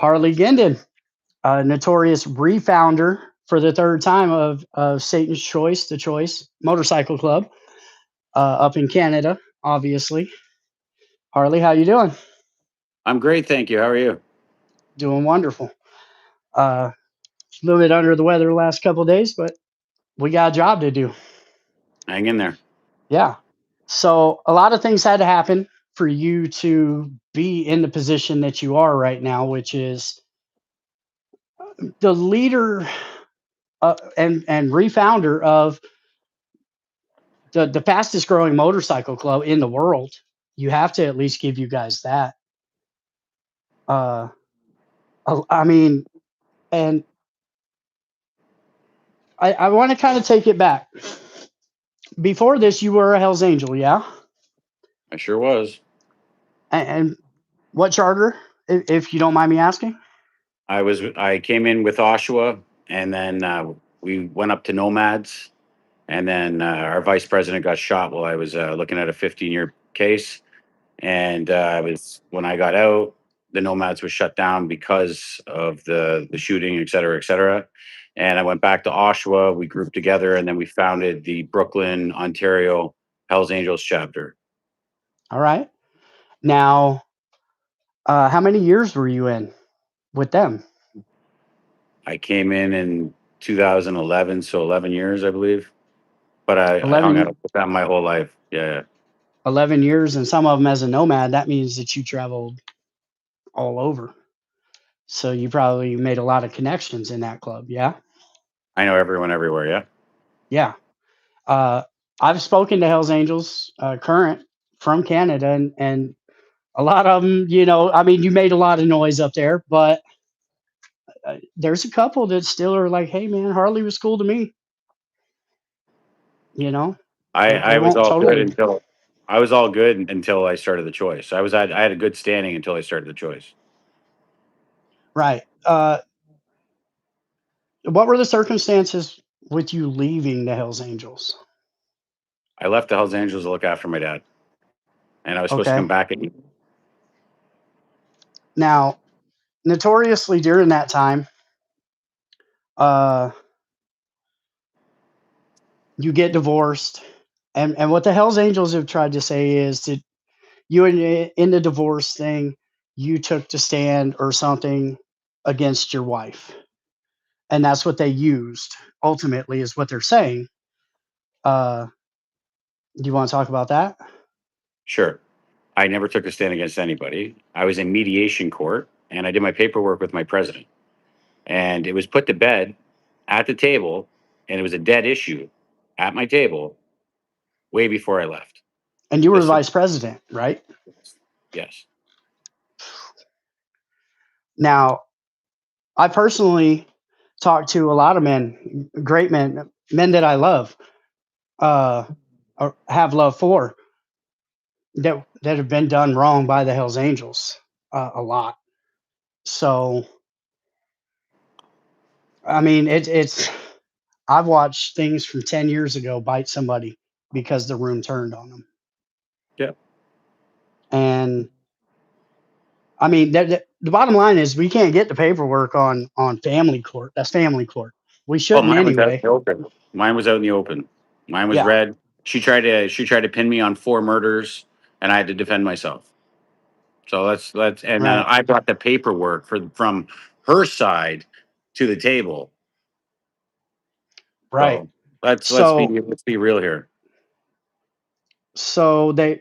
Harley Guindon, a notorious refounder for the third time of Satan's Choice, the Choice Motorcycle Club, up in Canada, obviously. Harley, how you doing? I'm great, thank you. How are you? Doing wonderful. A little bit under the weather the last couple of days, but we got a job to do. Hang in there. Yeah. So a lot of things had to happen for you to be in the position that you are right now, which is the leader and refounder of the fastest growing motorcycle club in the world. You have to at least give you guys that. Uh, I mean, and I want to kind of take it back. Before this, you were a Hell's Angel, yeah? I sure was. And what charter, if you don't mind me asking? I came in with Oshawa, and then we went up to Nomads, and then our vice president got shot while I was looking at a 15-year case. And I was when I got out, the Nomads was shut down because of the shooting, et cetera, et cetera. And I went back to Oshawa. We grouped together, and then we founded the Brooklyn, Ontario Hells Angels chapter. All right. Now, how many years were you in with them? I came in 2011, so 11 years, I believe. But I hung 11, out with them my whole life. Yeah. 11 years, and some of them as a nomad. That means that you traveled all over. So you probably made a lot of connections in that club. Yeah. I know everyone everywhere. Yeah. Yeah. Uh, I've spoken to Hell's Angels, current from Canada, and a lot of them, I mean, you made a lot of noise up there, but there's a couple that still are like, hey, man, Harley was cool to me. You know, they I was won't all good totally. until I was all good until I started the choice. I had a good standing until I started the choice. Right. What were the circumstances with you leaving the Hell's Angels? I left the Hells Angels to look after my dad, and I was supposed to come Okay. back and Now, notoriously during that time, uh, you get divorced, and what the Hell's Angels have tried to say is that you in the divorce thing, you took to stand or something against your wife, and that's what they used. Ultimately, is what they're saying. Do you want to talk about that? sure. I never took a stand against anybody. I was in mediation court, and I did my paperwork with my president, and it was put to bed at the table, and it was a dead issue at my table way before I left. And you were the Listen, vice president, right? yes, Now, I personally talked to a lot of men, great men, men that I love, uh, or have love for, that have been done wrong by the Hell's Angels, a lot. So, I mean, it's I've watched things from 10 years ago bite somebody because the room turned on them, yeah. and I mean, the bottom line is we can't get the paperwork on family court. That's family court. We Oh, shouldn't mine was out in anyway. the open. Mine was out in the open. Mine was Yeah, red. She tried to pin me on 4 murders, and I had to defend myself. So let's and right, I brought the paperwork from her side to the table. right. So let's So be real here.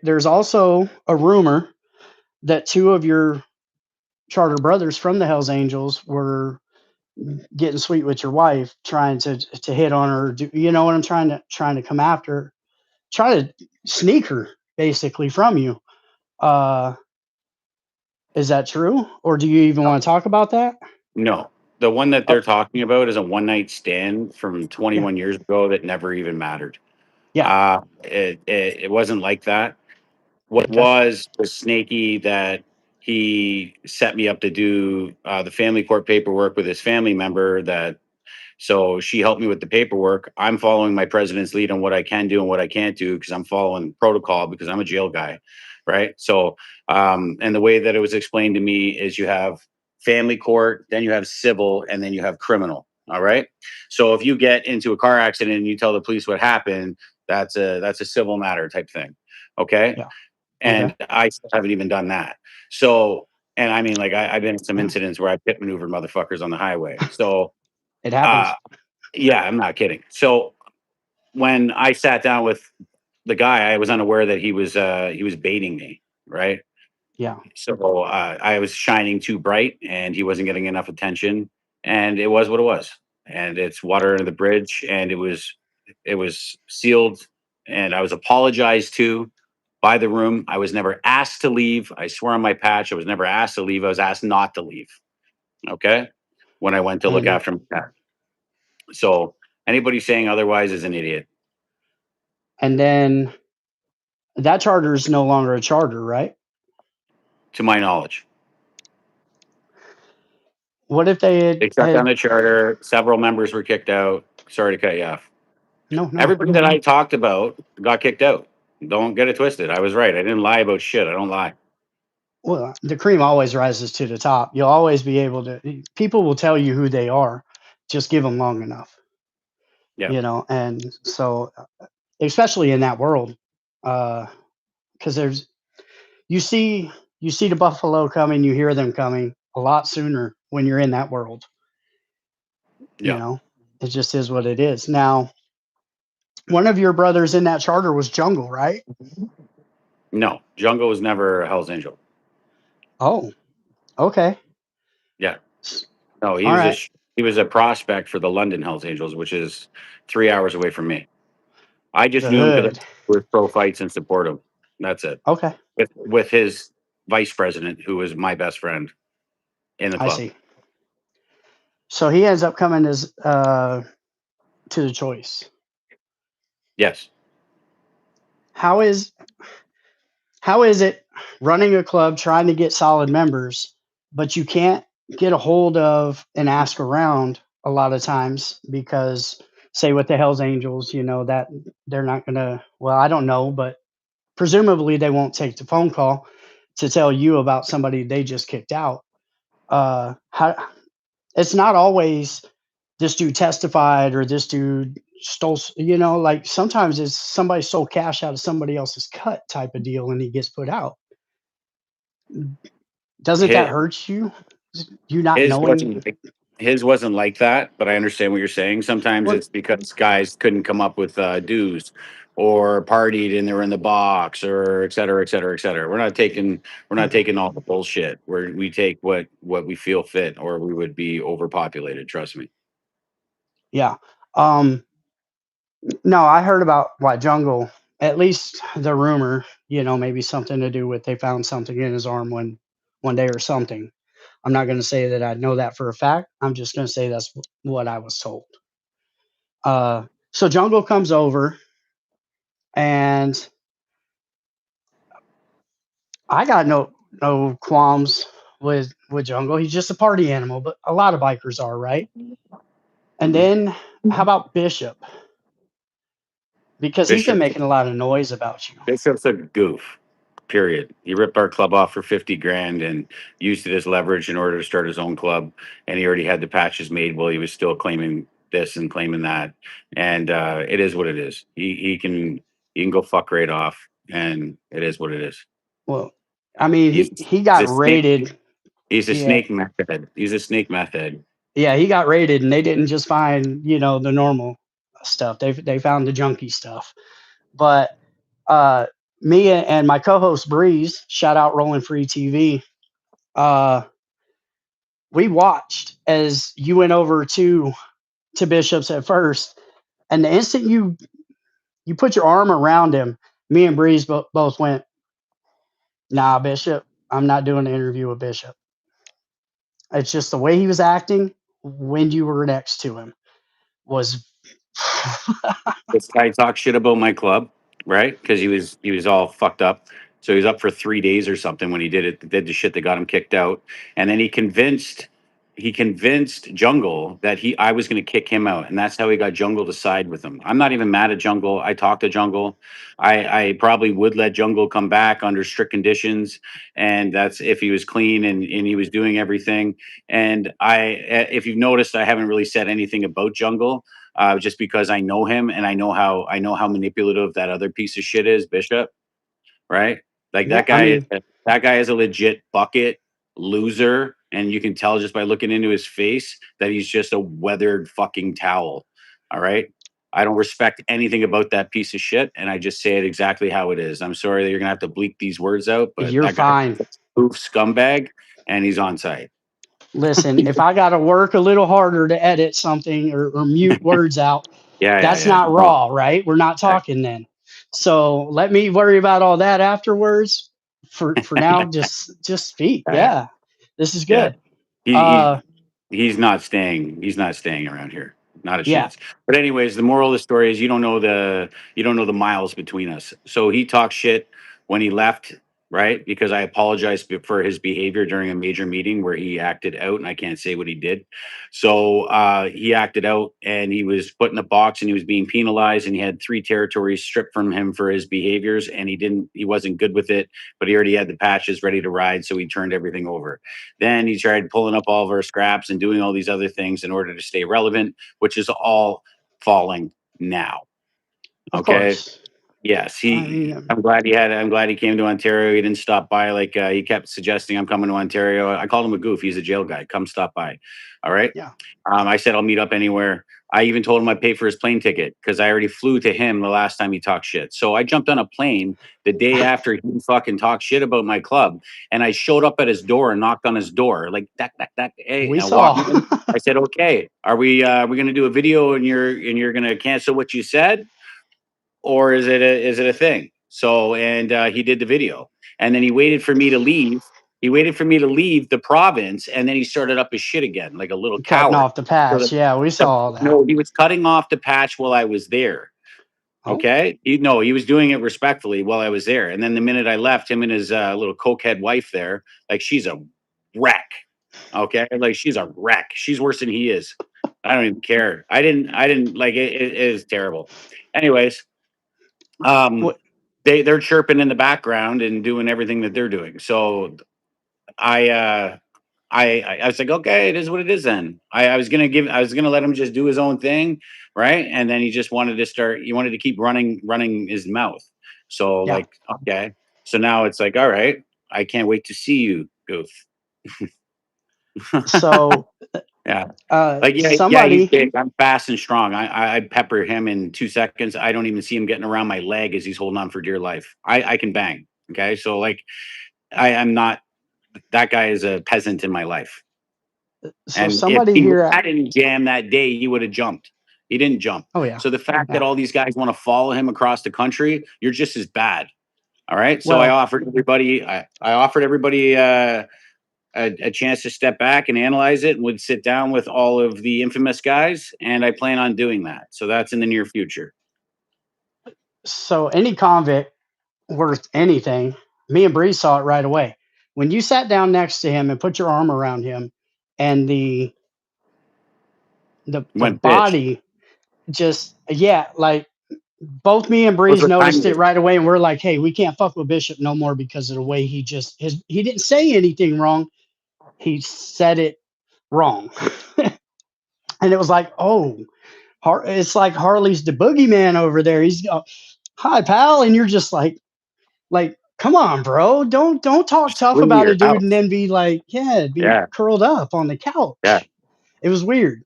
there's also a rumor that two of your charter brothers from the Hells Angels were getting sweet with your wife, trying to hit on her. You know what I'm trying to come after, try to sneak her basically from you. Uh, is that true, or do you even want to talk about that? No, the one that Oh, they're talking about is a one night stand from yeah, 21 years ago that never even mattered. yeah, It wasn't like that. What okay, was snaky that he set me up to do the family court paperwork with his family member. That so she helped me with the paperwork. I'm following my president's lead on what I can do and what I can't do because I'm following protocol because I'm a jail guy, right? So, and the way that it was explained to me is you have family court, then you have civil, and then you have criminal. All right. So if you get into a car accident and you tell the police what happened, that's a civil matter type thing. Okay. Yeah. Okay. And I still haven't even done that. So, and I mean, like I've been in some Yeah. incidents where I pit maneuvered motherfuckers on the highway. So, It uh, happens. yeah, I'm not kidding. So when I sat down with the guy, I was unaware that he was baiting me, right? Yeah. So I was shining too bright, and he wasn't getting enough attention, and it was what it was. And it's water under the bridge, and it was sealed, and I was apologized to by the room. I was never asked to leave. I swear on my patch, I was never asked to leave. I was asked not to leave. Okay, when I went to look And after my cat. So anybody saying otherwise is an idiot, and then that charter is no longer a charter, right? to my knowledge. What if they had They shut down had the charter. Several members were kicked out. Sorry to cut you off. no, no. Everybody that I talked about got kicked out. Don't get it twisted. I was right. I didn't lie about shit. I don't lie. Well, the cream always rises to the top. You'll always be able to. People will tell you who they are. Just give them long enough, Yeah. And so, especially in that world, because there's you see the buffalo coming, you hear them coming a lot sooner when you're in that world. You Yeah. know, it just is what it is. Now, one of your brothers in that charter was Jungle, right? No, Jungle was never a Hell's Angel. Oh, okay. Yeah. No, All right. he was a prospect for the London Hell's Angels, which is 3 hours away from me. I just The knew him because hood. I was pro fights and support him. That's it. Okay, With his vice president, who was my best friend in the I club. see. So he ends up coming as to the choice. Yes. How is how is it running a club trying to get solid members, but you can't get a hold of and ask around a lot of times because say with the Hells Angels, that they're not gonna well, I don't know, but presumably they won't take the phone call to tell you about somebody they just kicked out. How it's not always this dude testified or this dude stole, like sometimes it's somebody stole cash out of somebody else's cut type of deal and he gets put out. Doesn't that His, hurt you? You not his knowing wasn't his wasn't like that, but I understand what you're saying. Sometimes what? it's because guys couldn't come up with dues or partied and they were in the box or et cetera, et cetera, et cetera. We're not taking all the bullshit. We take what we feel fit, or we would be overpopulated. Trust me. Yeah. Um, no, I heard about what Jungle, at least the rumor, maybe something to do with they found something in his arm one day or something. I'm not going to say that I know that for a fact. I'm just going to say that's what I was told. So Jungle comes over, and I got no qualms with Jungle. He's just a party animal, but a lot of bikers are, right? And then how about Bishop? Because he's been Bishop making a lot of noise about you. Bishop's a goof. Period. He ripped our club off for 50 grand and used it as leverage in order to start his own club. And he already had the patches made while he was still claiming this and claiming that. And it is what it is. He can go fuck right off, and it is what it is. Well, I mean, He's he he's got a snake. raided. He's a Yeah, snake method. He's a snake method. yeah, he got raided, and they didn't just find the normal stuff. They found the junky stuff. But uh, me and my co-host Breeze, shout out Rolling Free TV. Uh, we watched as you went over to Bishop's at first, and the instant you put your arm around him, me and Breeze both went, "Nah, Bishop, I'm not doing an interview with Bishop." It's just the way he was acting when you were next to him was This guy talked shit about my club, right? Because he was all fucked up. So he was up for 3 days or something when he did the shit that got him kicked out. And then he convinced Jungle that I was going to kick him out, and that's how he got Jungle to side with him. I'm not even mad at Jungle. I talked to Jungle. I probably would let Jungle come back under strict conditions, and that's if he was clean and he was doing everything. And if you've noticed, I haven't really said anything about Jungle, just because I know him and I know how manipulative that other piece of shit is, Bishop. Right? Like Yeah, I mean, that guy is a legit bucket loser, and you can tell just by looking into his face that he's just a weathered fucking towel. All right? I don't respect anything about that piece of shit, and I just say it exactly how it is. I'm sorry that you're gonna have to bleep these words out, but you're that guy fine. oof scumbag, and he's on site. Listen, if I got to work a little harder to edit something or mute words out, that's Yeah. not Oh, raw, right? We're not talking then. So let me worry about all that afterwards. For now, just speak. yeah, Yeah, this is yeah. good. He, Uh, he's not staying. He's not staying around here. Not a yeah, chance. But anyways, the moral of the story is you don't know the miles between us. So he talked shit when he left, right? Because I apologized for his behavior during a major meeting where he acted out, and I can't say what he did. So he acted out, and he was put in a box, and he was being penalized, and he had 3 territories stripped from him for his behaviors, and he wasn't good with it, but he already had the patches ready to ride, so he turned everything over. Then he tried pulling up all of our scraps and doing all these other things in order to stay relevant, which is all falling now. of Okay. course. Yes, I mean, I'm glad he came to Ontario. He didn't stop by like he kept suggesting I'm coming to Ontario. I called him a goof. He's a jail guy. Come stop by. All right. yeah, I said I'll meet up anywhere. I even told him I'd pay for his plane ticket because I already flew to him the last time he talked shit. So I jumped on a plane the day after he fucking talked shit about my club, and I showed up at his door and knocked on his door like that. Hey, we and I walked saw. in. I said, "Okay, are we going to do a video and you're going to cancel what you said?" Or is it a thing? So and he did the video, and then he waited for me to leave. He waited for me to leave the province, and then he started up his shit again, like a little Cutting coward. off the So patch. Yeah, we saw all that. no, he was cutting off the patch while I was there. Oh, Okay, no, he was doing it respectfully while I was there, and then the minute I left, him and his little cokehead wife there, like she's a wreck. Okay, like she's a wreck. She's worse than he is. I don't even care. I didn't like it. It is terrible. Anyways, um, what? they're chirping in the background and doing everything that they're doing. So I uh I was like, okay, it is what it is then. I was gonna let him just do his own thing, right? And then he wanted to keep running his mouth. So Yeah. like, okay. So now it's like, all right, I can't wait to see you, goof. So, Yeah. Like, yeah, he's somebody. big. I'm fast and strong. I pepper him in 2 seconds. I don't even see him getting around my leg as he's holding on for dear life. I can bang. Okay. So like I'm not that guy is a peasant in my life. So And if somebody he here. hadn't jammed that day, he would have jumped. He didn't jump. Oh yeah. So the fact that Yeah. all these guys want to follow him across the country, you're just as bad. All right. So Well, I offered everybody a chance to step back and analyze it and would sit down with all of the infamous guys. And I plan on doing that. So that's in the near future. so any convict worth anything, me and Bree saw it right away. When you sat down next to him and put your arm around him, and the Went bitch. body just, yeah, like both me and Those Breeze were noticed it kindness. right away, and we're like, hey, we can't fuck with Bishop no more because of the way he didn't say anything wrong. He said it wrong. And it was like, oh, it's like Harley's the boogeyman over there. He's hi pal, and you're just like, come on, bro, don't talk tough Flee about a your dude and house. then be like, yeah, be Yeah. curled up on the Yeah. couch. It was weird.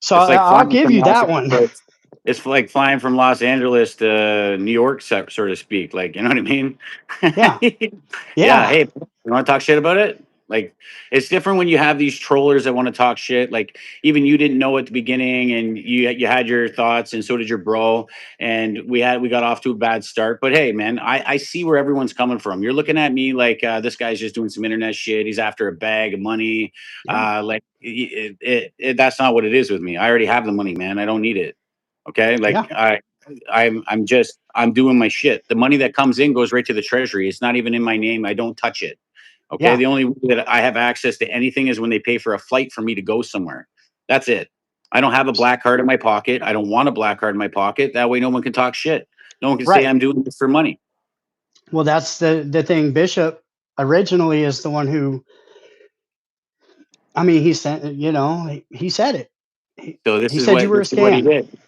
So It's like I'll flying give from you Los that one. Angeles. It's like flying from Los Angeles to New York, so to speak. Like, you know what I mean? Yeah, Yeah. yeah, Hey, you want to talk shit about it? Like, it's different when you have these trollers that want to talk shit. Like, even you didn't know at the beginning, and you had your thoughts, and so did your bro. And we got off to a bad start. But hey, man, I see where everyone's coming from. You're looking at me like this guy's just doing some internet shit. He's after a bag of money. yeah, Like that's not what it is with me. I already have the money, man. I don't need it. Okay, like yeah. I'm doing my shit. The money that comes in goes right to the treasury. It's not even in my name. I don't touch it. Okay. Yeah. The only way that I have access to anything is when they pay for a flight for me to go somewhere. That's it. I don't have a black card in my pocket. I don't want a black card in my pocket. That way, no one can talk shit. No one can say Right. I'm doing this for money. Well, that's the thing. Bishop originally is the one who, I mean, he said, he said it. He, So he said you were a this is what he scam. did.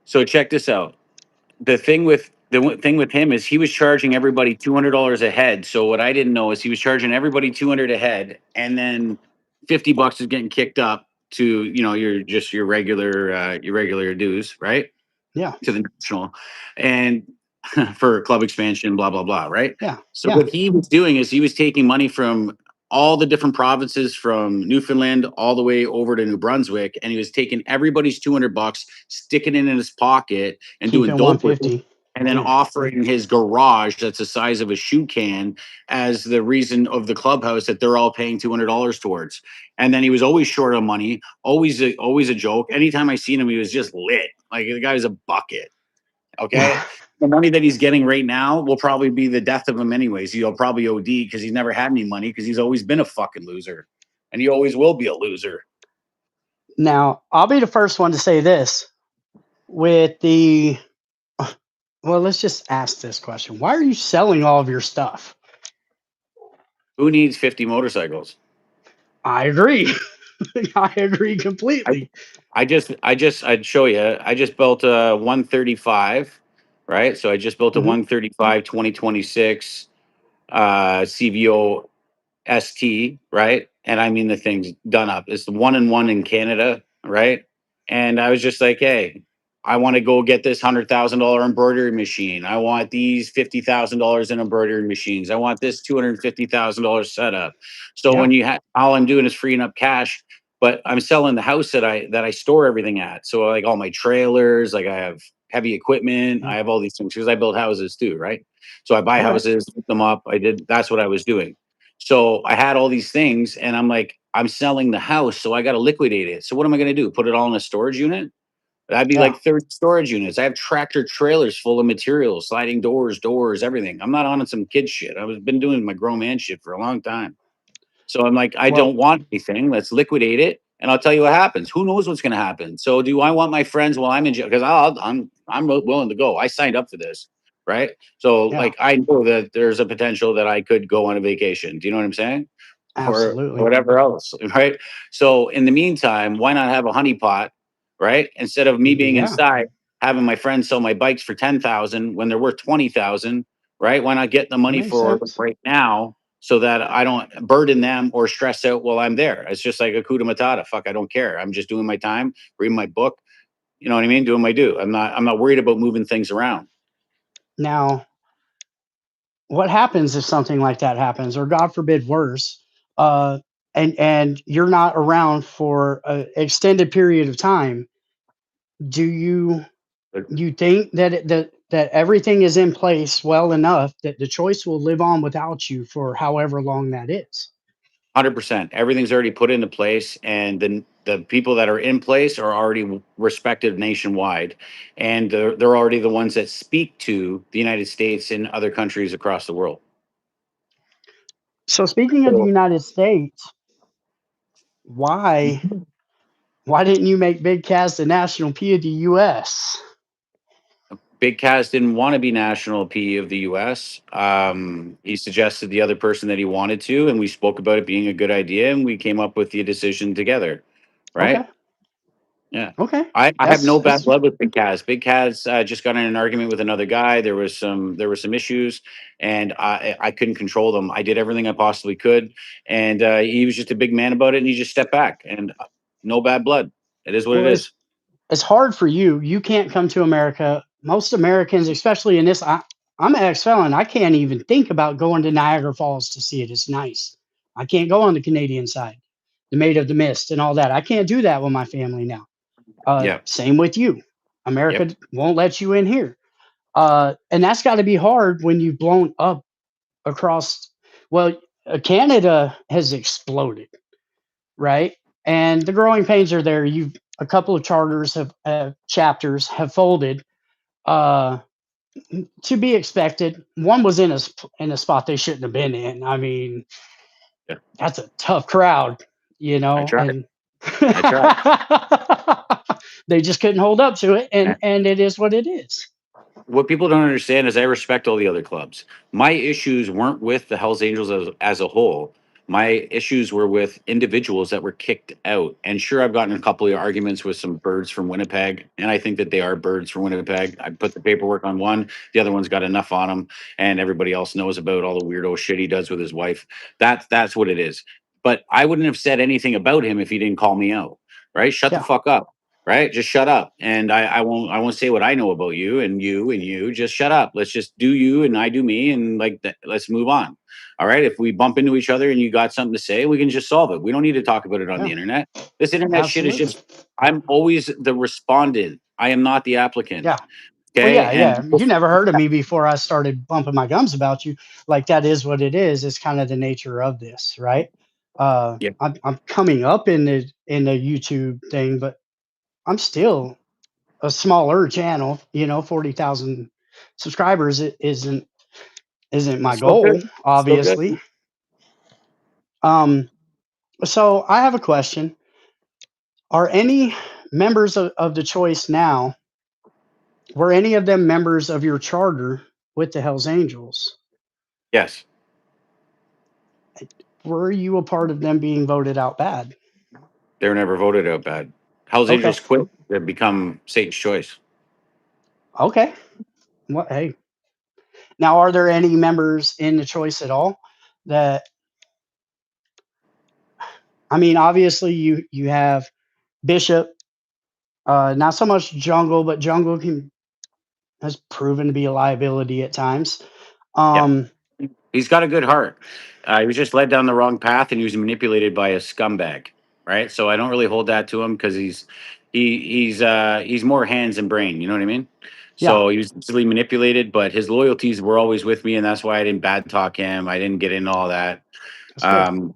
So check this out. The thing with him is he was charging everybody $200 a head. So what I didn't know is he was charging everybody 200 a head, and then $50 is getting kicked up to your regular dues, right? Yeah. To the national, and for club expansion, blah blah blah, right? Yeah. So Yeah. what he was doing is he was taking money from all the different provinces from Newfoundland all the way over to New Brunswick, and he was taking everybody's $200, sticking it in his pocket, and doing Keeping dope with it, 150. and then Yeah. offering his garage that's the size of a shoe can as the reason of the clubhouse that they're all paying $200 towards. And then he was always short on money, always a joke. Anytime I seen him, he was just lit. Like the guy was a bucket. Okay. The money that he's getting right now will probably be the death of him anyways. He'll probably OD because he's never had any money because he's always been a fucking loser. And he always will be a loser. Now, I'll be the first one to say this with the, well, let's just ask this question. Why are you selling all of your stuff? Who needs 50 motorcycles? I agree. I agree I, completely. I'd show you. I just built a 135, right? So I just built a Hmm. 135 2026 CVO ST, right? And I mean the thing's done up. It's the one and one in Canada, right? And I was just like, hey, I want to go get this $100,000 embroidery machine. I want these $50,000 in embroidery machines. I want this $250,000 setup. So Yeah. when you all I'm doing is freeing up cash, but I'm selling the house that I store everything at. So like all my trailers, like I have heavy equipment, Yeah. I have all these things because I build houses too, right? So I buy Okay. houses, put them up. That's what I was doing. So I had all these things and I'm like, I'm selling the house. So I got to liquidate it. So what am I going to do? Put it all in a storage unit? That'd be Yeah. like 30 storage units. I have tractor trailers full of materials, sliding doors, everything. I'm not on some kid shit. Been doing my grown man shit for a long time. So I'm like, I Well, don't want anything. Let's liquidate it. And I'll tell you what happens. Who knows what's going to happen? So do I want my friends while I'm in jail? Because I'm willing to go. I signed up for this, right? So yeah, like I know that there's a potential that I could go on a vacation. Do you know what I'm saying? Or absolutely. whatever else, right? So in the meantime, why not have a honeypot, right? Instead of me being Yeah. inside, having my friends sell my bikes for 10,000 when they're worth 20,000, right? Why not get the That money makes for sense. right now so that I don't burden them or stress out while I'm there? It's just like a kuda matata. Fuck, I don't care. I'm just doing my time, reading my book. You know what I mean? Doing my do. I'm not worried about moving things around. Now, what happens if something like that happens, or God forbid, worse, uh, and you're not around for an extended period of time? Do But you think that that everything is in place well enough that the choice will live on without you for however long that is? 100%. Everything's already put into place, and the people that are in place are already respected nationwide, and they're already the ones that speak to the United States and other countries across the world. So, speaking of the So United States, why why didn't you make Big Cass the national P of the U.S.? Big Kaz didn't want to be national P of the U.S. He suggested the other person that he wanted to, and we spoke about it being a good idea, and we came up with the decision together. Right? Okay, Yeah. okay, I have no bad that's blood with Big Kaz. Big Kaz just got in an argument with another guy. There were some issues, and I couldn't control them. I did everything I possibly could, and he was just a big man about it, and he just stepped back. And no bad blood. It is what it well. is. It's hard for you. You can't come to America. Most Americans, especially in this, I'm an ex-felon. I can't even think about going to Niagara Falls to see it. It's nice. I can't go on the Canadian side, the Maid of the Mist and all that. I can't do that with my family now. Yeah. Same with you. Yep. America won't let you in here. And that's got to be hard when you've blown up across. Well, Canada has exploded, right? And the growing pains are there. You've a couple of charters have chapters have folded. Uh, To be expected. One was in a spot they shouldn't have been in. I mean, Yeah, that's a tough crowd, you I know, tried. and I tried. they just couldn't hold up to it, and it is what it is. What people don't understand is I respect all the other clubs. My issues weren't with the Hells Angels as a whole. My issues were with individuals that were kicked out. And sure, I've gotten a couple of arguments with some birds from Winnipeg, and I think that they are birds from Winnipeg. I put the paperwork on one, the other one's got enough on him, and everybody else knows about all the weirdo shit he does with his wife. That's what it is. But I wouldn't have said anything about him if he didn't call me out. Right? Shut the Yeah, fuck up. Right? Just shut up. And I won't say what I know about you and you and you. Just shut up. Let's just do you and I do me and like that, let's move on. All right. If we bump into each other and you got something to say, we can just solve it. We don't need to talk about it on yeah, the internet. This internet shit is absolutely. just I'm always the respondent. I am not the applicant. Yeah. Well, Okay. yeah, And yeah. You never heard of me before I started bumping my gums about you. Like that is what it is. It's kind of the nature of this, right? yeah, I'm coming up in the YouTube thing, but I'm still a smaller channel. 40,000 subscribers isn't my still goal, good. Still good. obviously. Um, so I have a question. Are any members of the choice now, were any of them members of your charter with the Hells Angels? Yes. Were you a part of them being voted out bad? They were never voted out bad. Hell's Okay. Angels quit. They've become Satan's choice. Okay. What? Hey. Now, are there any members in the choice at all that? I mean, obviously, you have Bishop. Not so much Jungle, but Jungle has proven to be a liability at times. Yeah. Um, He's got a good heart. He was just led down the wrong path, and he was manipulated by a scumbag, right? So I don't really hold that to him because he's more hands and brain. You know what I mean? yeah, So he was easily manipulated, but his loyalties were always with me, and that's why I didn't bad talk him. I didn't get into all that. that's good. Um,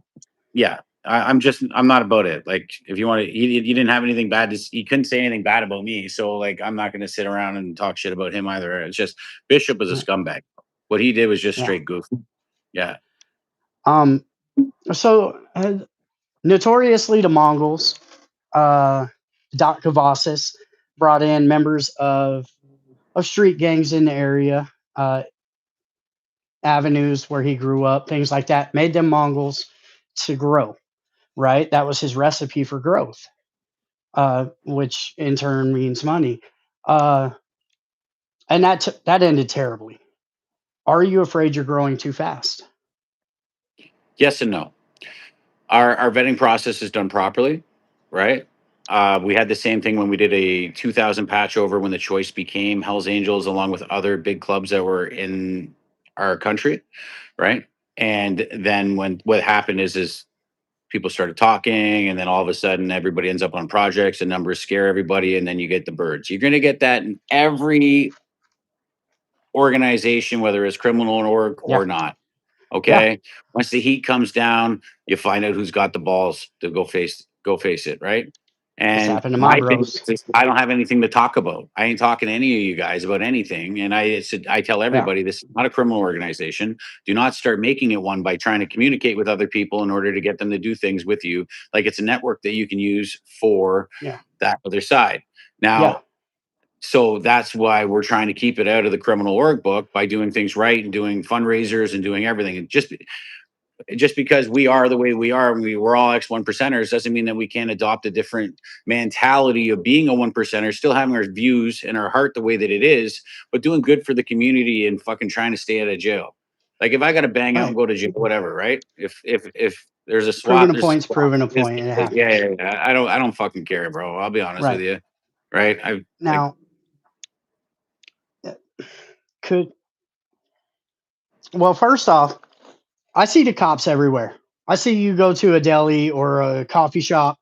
yeah, I'm not about it. Like if you want to, he didn't have anything bad to. He couldn't say anything bad about me. So like I'm not going to sit around and talk shit about him either. It's just Bishop was a Yeah. scumbag. What he did was just Yeah. straight goof. Yeah. Um, so notoriously, the Mongols, uh, Doc Kavasis brought in members of street gangs in the area, avenues where he grew up, things like that, made them Mongols to grow, right? That was his recipe for growth, which in turn means money. Uh, and that ended terribly. Are you afraid you're growing too fast? Yes and no. Our vetting process is done properly, right? We had the same thing when we did a 2000 patch over when the choice became Hell's Angels, along with other big clubs that were in our country, right? And then when what happened is people started talking, and then all of a sudden everybody ends up on projects, and numbers scare everybody, and then you get the birds. You're going to get that in every organization, whether it's criminal org Yeah, or not. yeah. Okay. Once the heat comes down, you find out who's got the balls to go face it, right? This And happened to my my thing bros. is I don't have anything to talk about. I ain't talking to any of you guys about anything. And I tell Yeah, everybody this is not a criminal organization. Do not start making it one by trying to communicate with other people in order to get them to do things with you. Like it's a network that you can use for yeah, that other side. yeah, Now, so that's why we're trying to keep it out of the criminal org book by doing things right and doing fundraisers and doing everything. And just because we are the way we are and we're all X one percenters doesn't mean that we can't adopt a different mentality of being a one percenter, still having our views and our heart the way that it is, but doing good for the community and fucking trying to stay out of jail. Like if I got to bang out and right. go to jail, whatever, right? If there's a Proving swap, a there's a point's swap. proving a Yeah, point. It yeah, happens. yeah, yeah. I don't fucking care, bro. I'll be honest with Right. you. Right? I like Now, uh, could well, first off, I see the cops everywhere. I see you go to a deli or a coffee shop,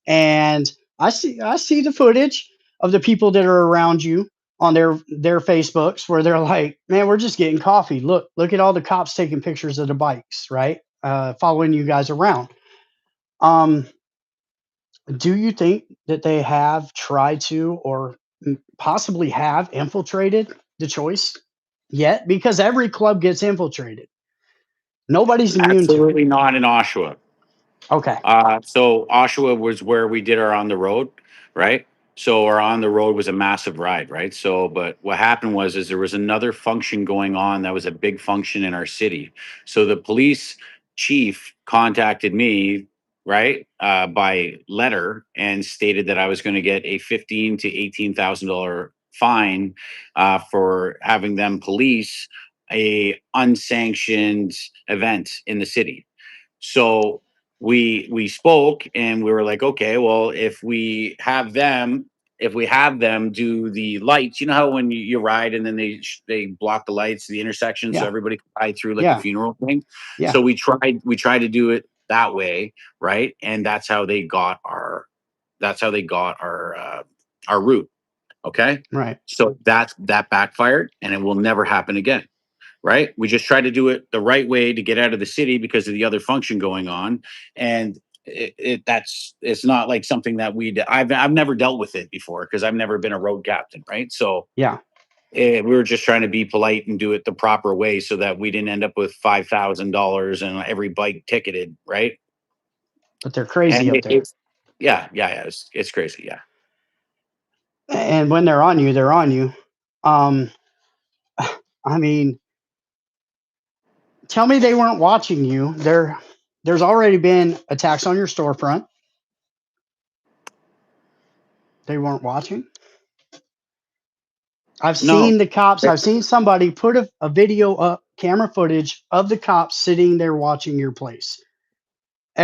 and I see the footage of the people that are around you on their Facebooks where they're like, "Man, we're just getting coffee. Look at all the cops taking pictures of the bikes, right? Following you guys around." Um, do you think that they have tried to, or possibly have infiltrated the choice? yet? Because every club gets infiltrated. Nobody's immune to it. Absolutely not in Oshawa. Okay. So Oshawa was where we did our on the road, right? So our on the road was a massive ride, right? So, but what happened was, is there was another function going on that was a big function in our city. So the police chief contacted me, right, by letter and stated that I was going to get a $15,000 to $18,000 fine for having them police a unsanctioned event in the city. So we spoke and we were like, okay, well, if we have them do the lights, you know how when you ride and then they block the lights, the intersection, so Yeah. everybody can ride through like a Yeah. funeral thing. Yeah. So we tried to do it that way, right? And that's how they got our route. Okay. Right. So that backfired and it will never happen again, right? We just try to do it the right way to get out of the city because of the other function going on, and it's not like something that I've never dealt with it before because I've never been a road captain, right? So Yeah. we were just trying to be polite and do it the proper way so that we didn't end up with $5,000 and every bike ticketed, right? But they're crazy And up there. yeah, it's crazy, yeah. And when they're on you, they're on you. Um, I mean, tell me they weren't watching you. There's already been attacks on your storefront. They weren't watching. I've No. seen the cops. I've seen somebody put a video up, camera footage of the cops sitting there watching your place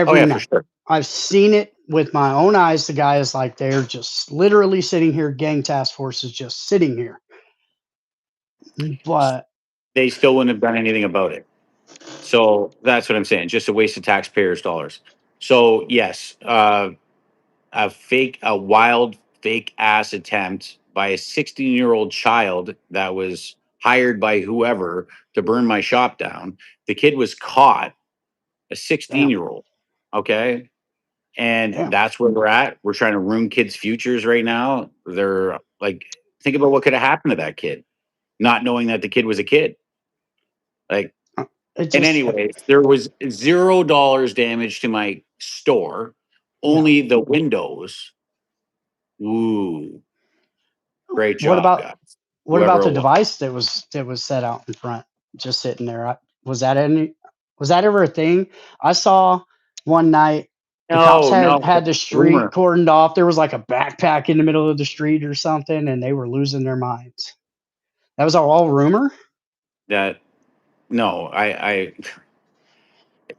Oh every yeah, for night. sure. I've seen it with my own eyes. The guy is like, they're just literally sitting here. Gang task force is just sitting here. But They still wouldn't have done anything about it. So that's what I'm saying. Just a waste of taxpayers' dollars. So yes, a wild, fake ass attempt by a 16-year-old child that was hired by whoever to burn my shop down. The kid was caught, a damn, 16-year-old. Okay. And damn. that's where we're at. We're trying to ruin kids' futures right now. They're like, think about what could have happened to that kid, not knowing that the kid was a kid. Like, It and just, anyways, there was $0 damage to my store, yeah. only the windows. Ooh, great What job, about guys. what about Whoever the it was. device that was set out in front, just sitting there? Was that ever a thing? I saw one night the cops No, no, had the street rumor cordoned off. There was like a backpack in the middle of the street or something, and they were losing their minds. That was all rumor. that no,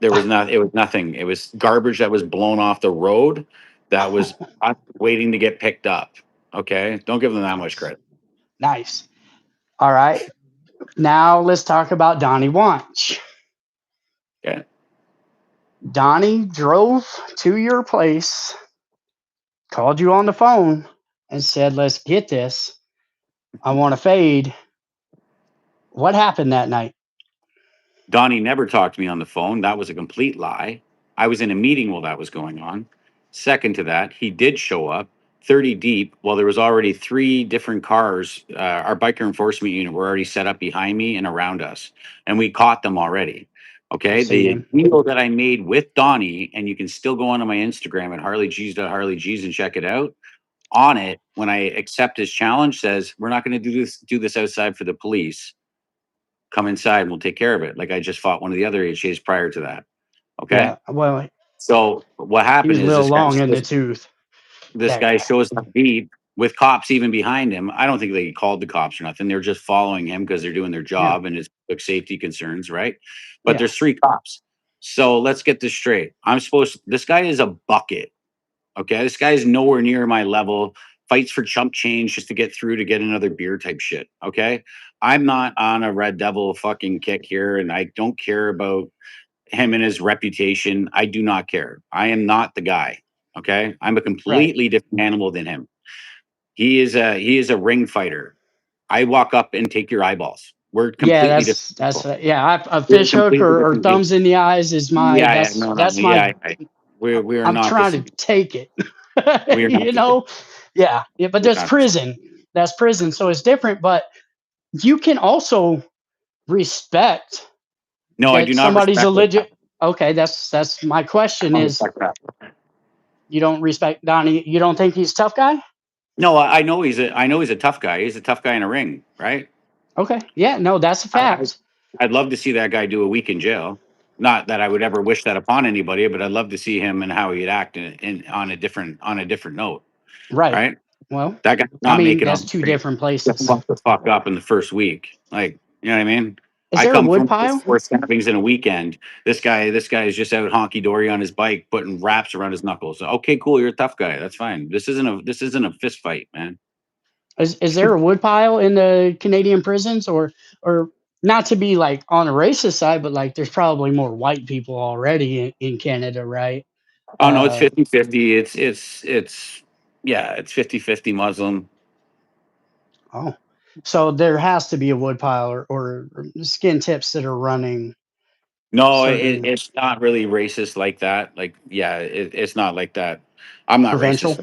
there was not. It was nothing. It was garbage that was blown off the road that was waiting to get picked up. Okay, don't give them that much Nice, credit. nice. All right, now let's talk about Donnie Wanch. Okay, Donnie drove to your place, called you on the phone, and said, "Let's get this. I want to fade." What happened that night? Donnie never talked to me on the phone. That was a complete lie. I was in a meeting while that was going on. Second to that, he did show up 30 deep while there was already three different cars. Our biker enforcement unit were already set up behind me and around us, and we caught them already. I've Okay. seen The him. deal that I made with Donnie, and you can still go onto my Instagram at harleygs.harleygs and check it out. On it, when I accept his challenge, says, we're not going to do this outside for the police. Come inside and we'll take care of it. Like I just fought one of the other HAs prior to that. Okay. Yeah. Well, So what he was happened a is little long in the tooth. this That guy guy. shows up deep with cops even behind him. I don't think they called the cops or nothing. They're just following him because they're doing their Yeah. job and it's public safety concerns, right? But Yeah. there's three cops. So let's get this straight. This guy is a bucket. Okay. This guy is nowhere near my level. Fights for chump change just to get through to get another beer type shit. Okay. I'm not on a Red Devil fucking kick here and I don't care about him and his reputation. I do not care. I am not the guy. Okay. I'm a Right. completely different animal than him. He is a ring fighter. I walk up and take your eyeballs. We're Yeah. completely different That's people. yeah. A We're fish hook completely or different people. thumbs in the eyes is my. Yeah, yeah, no, no, That's yeah, my. yeah. We are I'm not the trying to same. take it. We are not You the same. know. Yeah. Yeah. But We're that's not the same. prison. That's prison. So it's different. But you can also respect No, I that do not somebody's a respect it. legit. Okay, that's my I question don't is respect that. you don't respect Donnie. You don't think he's a tough guy? No, I know he's a tough guy. He's a tough guy in a ring, right? Okay. Yeah, no, that's a I, fact. I'd love to see that guy do a week in jail. Not that I would ever wish that upon anybody, but I'd love to see him and how he'd act on a different note, Right. right? Well, That guy's I not mean, making on that's the two street. different Just places. fuck the fuck up in the first week. Like, you know what I mean? Is I there a come wood from pile? 4 stabbings in a weekend. This guy is just out honky dory on his bike, putting wraps around his knuckles. Okay, cool. You're a tough guy. That's fine. This isn't a fist fight, man. Is there a wood pile in the Canadian prisons, or not to be like on the racist side, but like there's probably more white people already in Canada, right? Oh no, it's Uh, 50-50. It's yeah, it's 50-50 Muslim. oh, so there has to be a wood pile or skin tips that are running No, certain it's not really racist like that. Like, yeah, it's not like that. I'm not provincial. racist.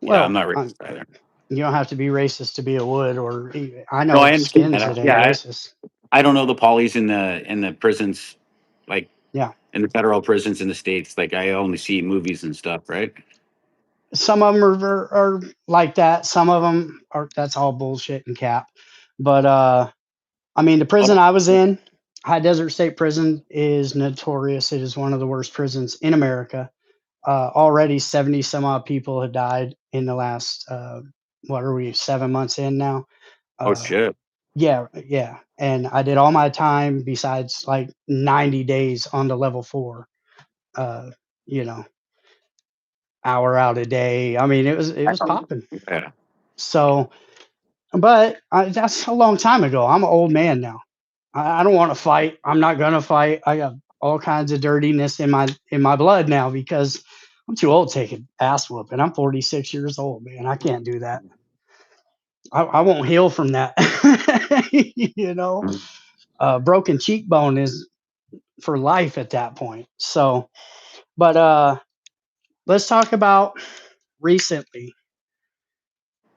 Yeah, I'm Well, not racist either. you don't have to be racist to be a wood, or I No, know I understand skins that. that ain't Yeah, racist. I don't know the polys in the prisons, like Yeah, in the federal prisons in the states. Like I only see movies and stuff, right? some of them are like that. Some of them are. That's all bullshit and cap. But I mean, the prison Oh, I was in, High Desert State Prison, is notorious. It is one of the worst prisons in America. Already 70 some odd people have died in the last, what are we, 7 months in now? oh Uh, shit. yeah, yeah. And I did all my time besides like 90 days on the level four, uh, you know, hour out a day. I mean, it was popping. Yeah. So, but that's a long time ago. I'm an old man now. I don't want to fight. I'm not gonna fight. I got all kinds of dirtiness in my blood now because I'm too old to take an ass whooping. I'm 46 years old, man. I can't do that. I won't heal from that. you know, Mm. broken cheekbone is for life at that point. So, but let's talk about recently.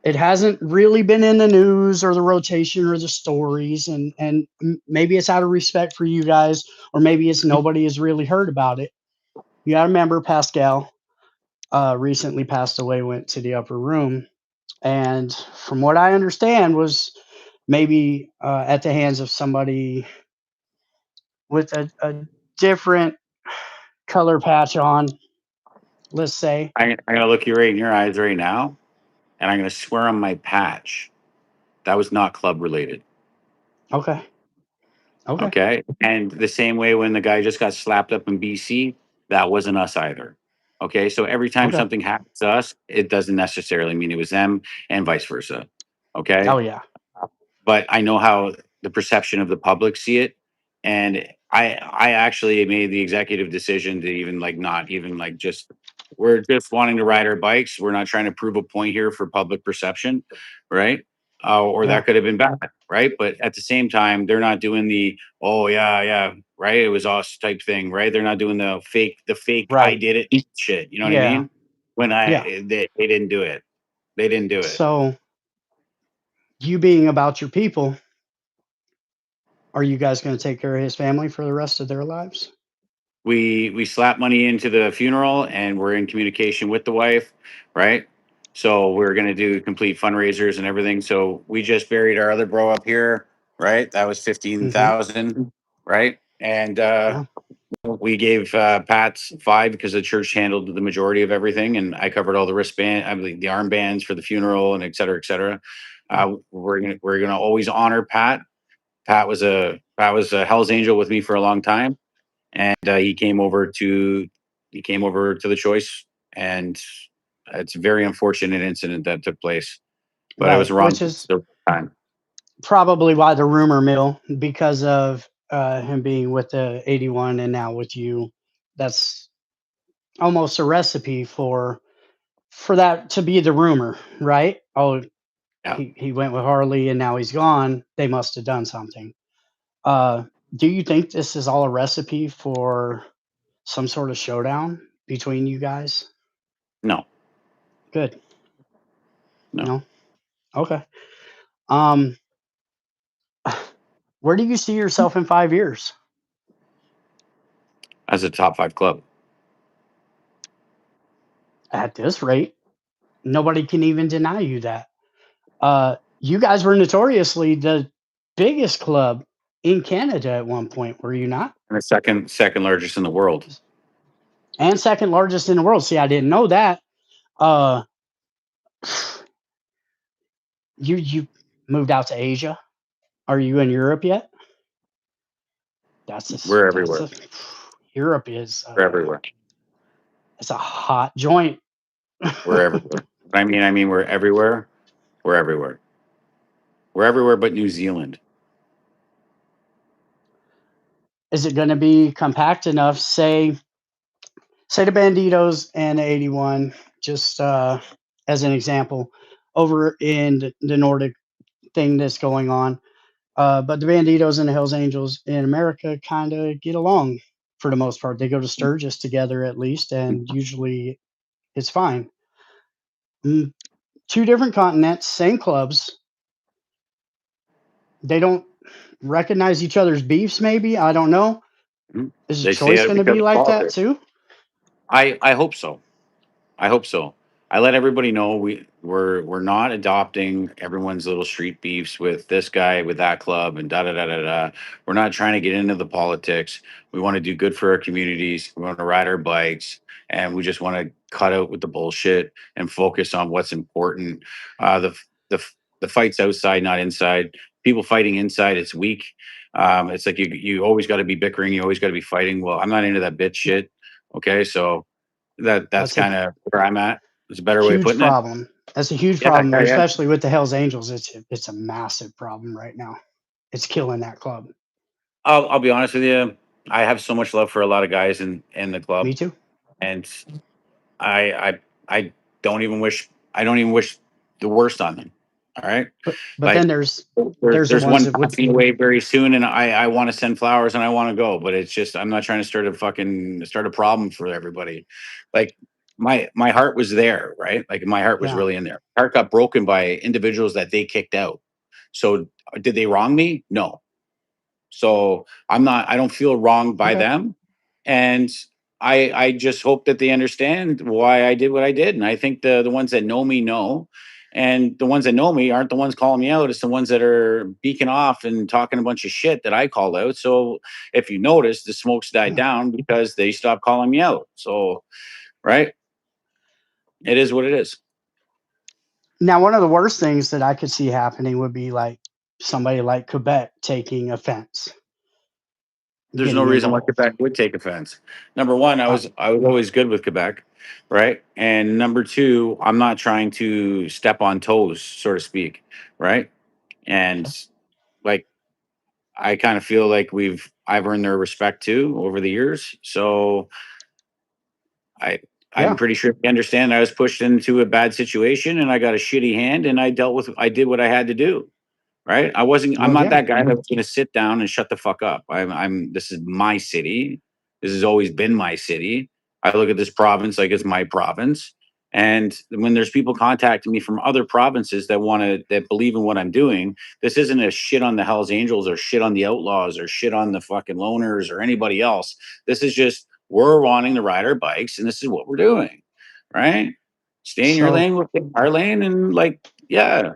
It hasn't really been in the news or the rotation or the stories, and maybe it's out of respect for you guys, or maybe it's nobody has really heard about it. You got to remember Pascal recently passed away, went to the upper room, and from what I understand, was maybe at the hands of somebody with a different color patch on, let's say. I'm gonna look you right in your eyes right now, and I'm gonna swear on my patch that was not club related. Okay, okay, Okay. And the same way when the guy just got slapped up in BC, that wasn't us either. Okay. So every time okay. something happens to us, it doesn't necessarily mean it was them and vice versa. Oh Okay. yeah, But I know how the perception of the public see it. And I actually made the executive decision to even like not even like just we're just wanting to ride our bikes. We're not trying to prove a point here for public perception, right? Or yeah, that could have been bad, right? But at the same time, they're not doing the oh yeah, yeah, right. It was us type thing, right? They're not doing the fake I right, did it shit. You know what I yeah, mean? When yeah. they didn't do it. They didn't do it. So you being about your people, are you guys going to take care of his family for the rest of their lives? We slap money into the funeral and we're in communication with the wife, right? So we're gonna do complete fundraisers and everything. So we just buried our other bro up here, right? That was fifteen Hmm. thousand, right? And Yeah, we gave Pat's five because the church handled the majority of everything, and I covered all the wristband, I believe the armbands for the funeral and et cetera, et cetera. yeah. We're gonna always honor Pat. Pat was a Hell's Angel with me for a long time, and he came over to the choice, and it's a very unfortunate incident that took place, but it was Right. the wrong Which place, is the wrong time. probably why the rumor mill, because of him being with the 81 and now with you. That's almost a recipe for that to be the rumor, right? Oh, Yeah, he went with Harley and now he's gone. They must have done something. Uh, do you think this is all a recipe for some sort of showdown between you guys? no, Good. no. No. Okay. Um, Where do you see yourself in 5 years? as a top 5 club. At this rate, nobody can even deny you that. You guys were notoriously the biggest club in Canada at one point, were you not? And the second largest in the world. And second largest in the world. See, I didn't know that. Uh, you moved out to Asia. Are you in Europe yet? We're That's everywhere. a Europe is We're everywhere. it's a hot joint. We're everywhere. I mean, we're everywhere. We're everywhere. We're everywhere but New Zealand. Is it going to be compact enough? Say the Banditos and the 81, just as an example, over in the Nordic thing that's going on. But the Banditos and the Hells Angels in America kind of get along for the most part. They go to Sturgis together at least, and usually it's fine. Mm, two different continents, same clubs. They don't recognize each other's beefs, maybe. I don't know. Mhm. Is the They say choice it going to because be of like that politics. too? I hope so. I hope so. I let everybody know we're not adopting everyone's little street beefs with this guy with that club and da da da da da. We're not trying to get into the politics. We want to do good for our communities. We want to ride our bikes, and we just want to cut out with the bullshit and focus on what's important. The fights outside, not inside. People fighting inside, it's weak. It's like you always got to be bickering. You always got to be fighting. Well, I'm not into that bitch shit. Okay, so that's That's a kind of where I'm at. There's a better way of huge putting it. problem. That's a huge Yeah, problem, yeah, yeah. especially with the Hells Angels. It's a massive problem right now. It's killing that club. I'll be honest with you. I have so much love for a lot of guys in the club, Me too. and I I don't even wish the worst on them. All right, But like then there's the there's ones one that would. passing away very soon, and I want to send flowers and I want to go, but it's just I'm not trying to start a problem for everybody. Like my heart was there, right? Like my heart was Yeah. really in there. Heart got broken by individuals that they kicked out. So did they wrong me? No. So I don't feel wronged by Okay. them. And I just hope that they understand why I did what I did. And I think the ones that know me know. And the ones that know me aren't the ones calling me out. It's the ones that are beaking off and talking a bunch of shit that I call out. So if you notice, the smoke's died Yeah. down because they stopped calling me out. So, right? It is what it is. Now, one of the worst things that I could see happening would be like somebody like Quebec taking offense, There's no getting reason why involved. Quebec would take offense. Number one, Uh, I was always good with Quebec, right? And number two, I'm not trying to step on toes, so to speak, right? And like I kind of feel like I've earned their respect too over the years. So I I'm yeah. pretty sure they understand I was pushed into a bad situation and I got a shitty hand and I did what I had to do. Right? I'm Well, not yeah. that guy that's gonna sit down and shut the fuck up. This is my city. This has always been my city. I look at this province like it's my province. And when there's people contacting me from other provinces that believe in what I'm doing, this isn't a shit on the Hells Angels or shit on the Outlaws or shit on the fucking loners or anybody else. This is just we're wanting to ride our bikes and this is what we're doing. Right? Stay in your So, lane with our lane and like, yeah,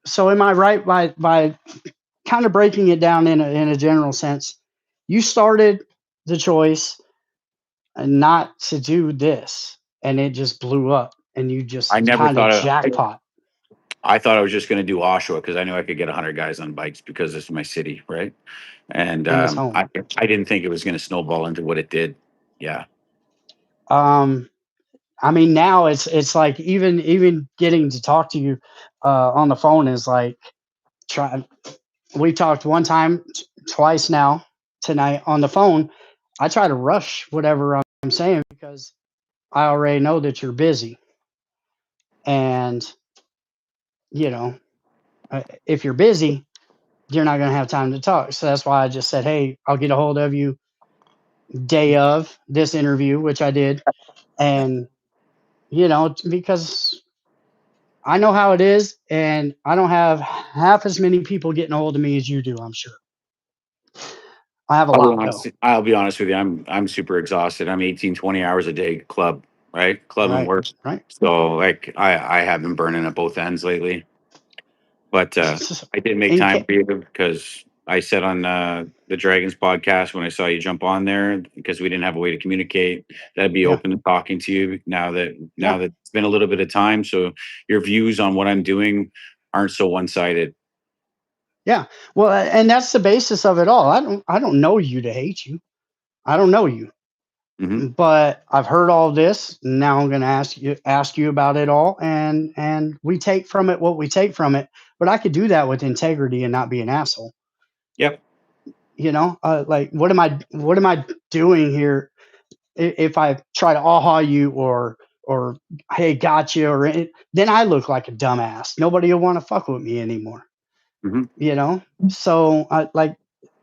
so am I right by kind of breaking it down in a general sense? You started the choice not to do this, and it just blew up, and you I just never kind of thought of jackpot I thought I was just going to do Oshawa because I knew I could get 100 guys on bikes because it's my city, right? And in this home. I didn't think it was going to snowball into what it did. Yeah, Um, I mean, now it's like even getting to talk to you on the phone is like try. We talked one time, twice now tonight on the phone. I try to rush whatever I'm saying because I already know that you're busy, and you know if you're busy, you're not going to have time to talk. So that's why I just said, hey, I'll get a hold of you day of this interview, which I did, and because I know how it is, and I don't have half as many people getting a hold of me as you do, I'm sure. I have a lot though. I'll be honest with you. I'm super exhausted. I'm 18, 20 hours a day club, right? Club and Right. work. Right. So like I have been burning at both ends lately. But I did make And time for you because I said on the Dragons podcast when I saw you jump on there, because we didn't have a way to communicate, that I'd be yeah. open to talking to you now Yeah. that it's been a little bit of time. So your views on what I'm doing aren't so one sided. Yeah. Well, and that's the basis of it all. I don't know you to hate you. I don't know you. Hmm. But I've heard all this. Now I'm going to ask you about it all, and we take from it what we take from it. But I could do that with integrity and not be an asshole. Yep. Like what am I doing here if I try to aha you or hey gotcha then I look like a dumbass. Nobody will want to fuck with me anymore. Hmm. So like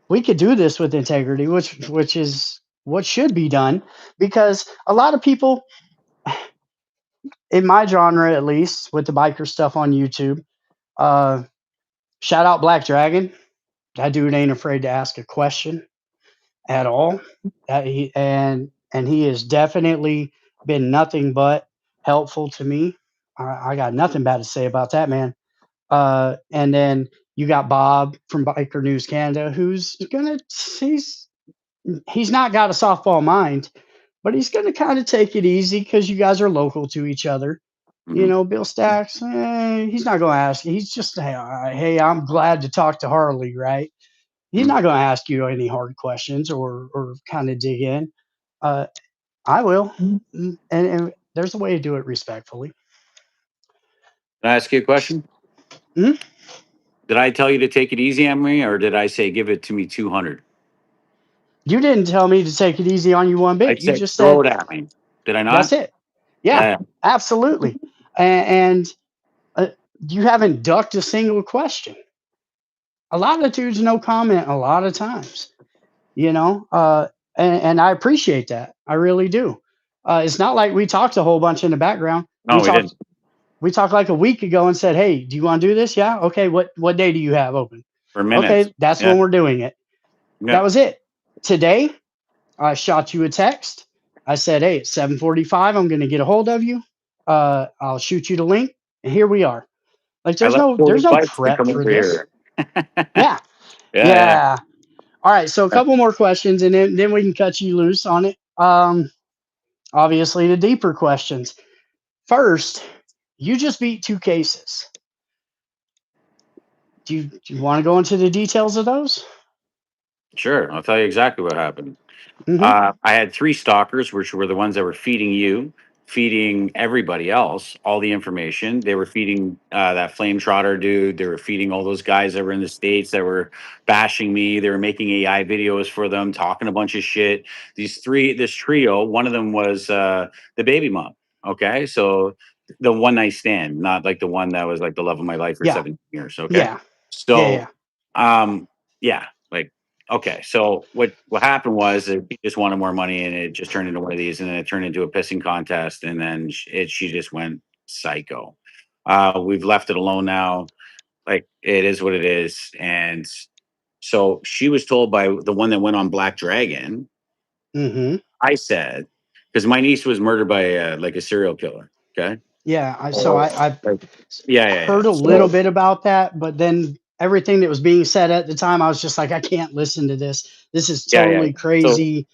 we could do this with integrity, which is what should be done because a lot of people in my genre, at least with the biker stuff on YouTube, uh, shout out Black Dragon. That dude ain't afraid to ask a question at all. And he has definitely been nothing but helpful to me. I got nothing bad to say about that man. And then you got Bob from Biker News Canada, who's gonna he's not got a softball mind, but he's gonna kind of take it easy because you guys are local to each other. Hmm. Bill Stacks, he's not going to ask. He's just, hey, I'm glad to talk to Harley, right? He's Hmm. not going to ask you any hard questions or kind of dig in. Uh, I will, and there's a way to do it respectfully. Can I ask you a question? Mhm. Did I tell you to take it easy on me, or did I say give it to me 200? You didn't tell me to take it easy on you one I bit. You said just throw said it at me. Did I that's not? it. Yeah, Yeah. absolutely. And uh, you haven't ducked a single question. A lot of dudes no comment a lot of times. you know and I appreciate that. I really do. It's not like we talked a whole bunch in the background. we No, we talked didn't. we talked like a week ago and said, hey, do you want to do this? Yeah, okay, what day do you have open? For minutes. Okay, that's Yeah. when we're doing it. That Yeah. was it. Today I shot you a text. I said, hey, at 7:45 I'm going to get a hold of you. I'll shoot you the link, and here we are. Like I there's left no all the there's no bikes to prep come for over this. here. Yeah. Yeah, Yeah. All right, so a yeah. couple more questions and then we can cut you loose on it. Obviously, the deeper questions. First, you just beat two cases. Do you want to go into the details of those? Sure. I'll tell you exactly what happened. Mm-hmm. I had three stalkers, which were the ones that were feeding you, feeding everybody else all the information. They were feeding that flame trotter dude. They were feeding all those guys that were in the States that were bashing me. They were making AI videos for them, talking a bunch of shit. This trio, one of them was the baby mom. Okay. So the one night stand, not like the one that was like the love of my life for Yeah. 17 years. Okay. Yeah. Yeah. So, Yeah. yeah, like, okay, so what happened was that he just wanted more money, and it just turned into one of these, and then it turned into a pissing contest, and then she just went psycho. We've left it alone now. Like it is what it is, and so she was told by the one that went on Black Dragon. Mm-hmm. I said because my niece was murdered by like a serial killer. Okay. Yeah. I so Oh, I like, yeah, yeah, yeah. heard a little So bit about that, but then everything that was being said at the time, I was just like, I can't listen to this. This is yeah, yeah. totally So crazy.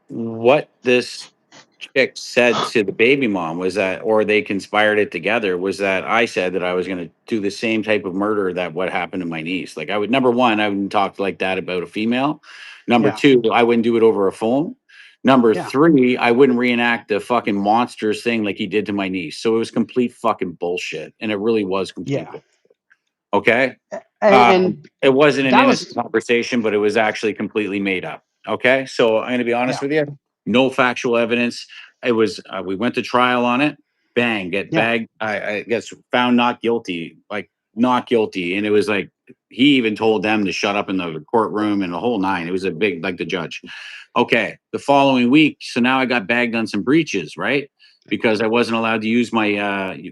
what this chick said to the baby mom was that, or they conspired it together, was that I said that I was going to do the same type of murder that what happened to my niece. Like I would, number one, I wouldn't talk like that about a female. Number Yeah. two, I wouldn't do it over a phone. Number Yeah. three, I wouldn't reenact the fucking monsters thing like he did to my niece. So it was complete fucking bullshit. And it really was complete Yeah. bullshit. Okay. And It wasn't an that innocent was conversation, but it was actually completely made up. Okay, so I'm going to be honest yeah. with you. No factual evidence. It was. We went to trial on it. Bang, get Yeah. bagged. I guess found not guilty. Like not guilty, and it was like he even told them to shut up in the courtroom and the whole nine. It was a big like the judge. Okay, the following week, so now I got bagged on some breaches, right? Because I wasn't allowed to use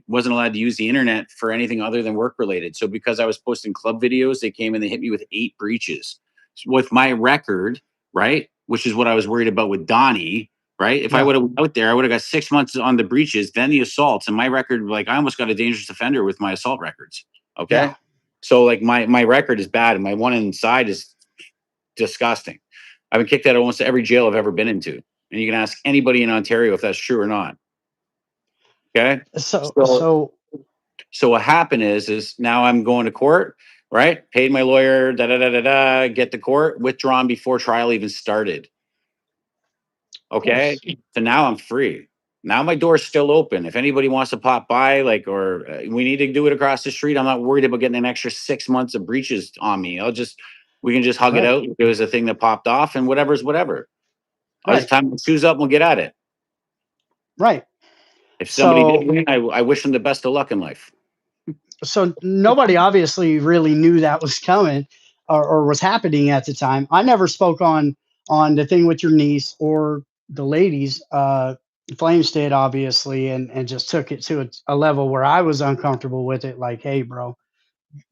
wasn't allowed to use the internet for anything other than work related. So because I was posting club videos, they came and they hit me with 8 breaches with my record. right? Which is what I was worried about with Donnie, right? If I Yeah. would have went out there, I would have got 6 months on the breaches, then the assaults, and my record, like I almost got a dangerous offender with my assault records. Yeah. Okay, so like my record is bad, and my one inside is disgusting. I've been kicked out of almost every jail I've ever been into, and you can ask anybody in Ontario if that's true or not. Okay, So so so so what happened is now I'm going to court, right? Paid my lawyer, da da da da da, get to court, withdrawn before trial even started. of Okay. course. So now I'm free. Now my door's still open. If anybody wants to pop by, like, or we need to do it across the street, I'm not worried about getting an extra 6 months of breaches on me. We can just hug it Right. out. It was a thing that popped off, and whatever's whatever. I'll just Right. tie my shoes up and we'll get at it. Right. If somebody did So win, I wish them the best of luck in life. so nobody obviously really knew that was coming, or was happening at the time. I never spoke on the thing with your niece or the ladies. Flames did obviously, and just took it to a level where I was uncomfortable with it. Like, hey, bro,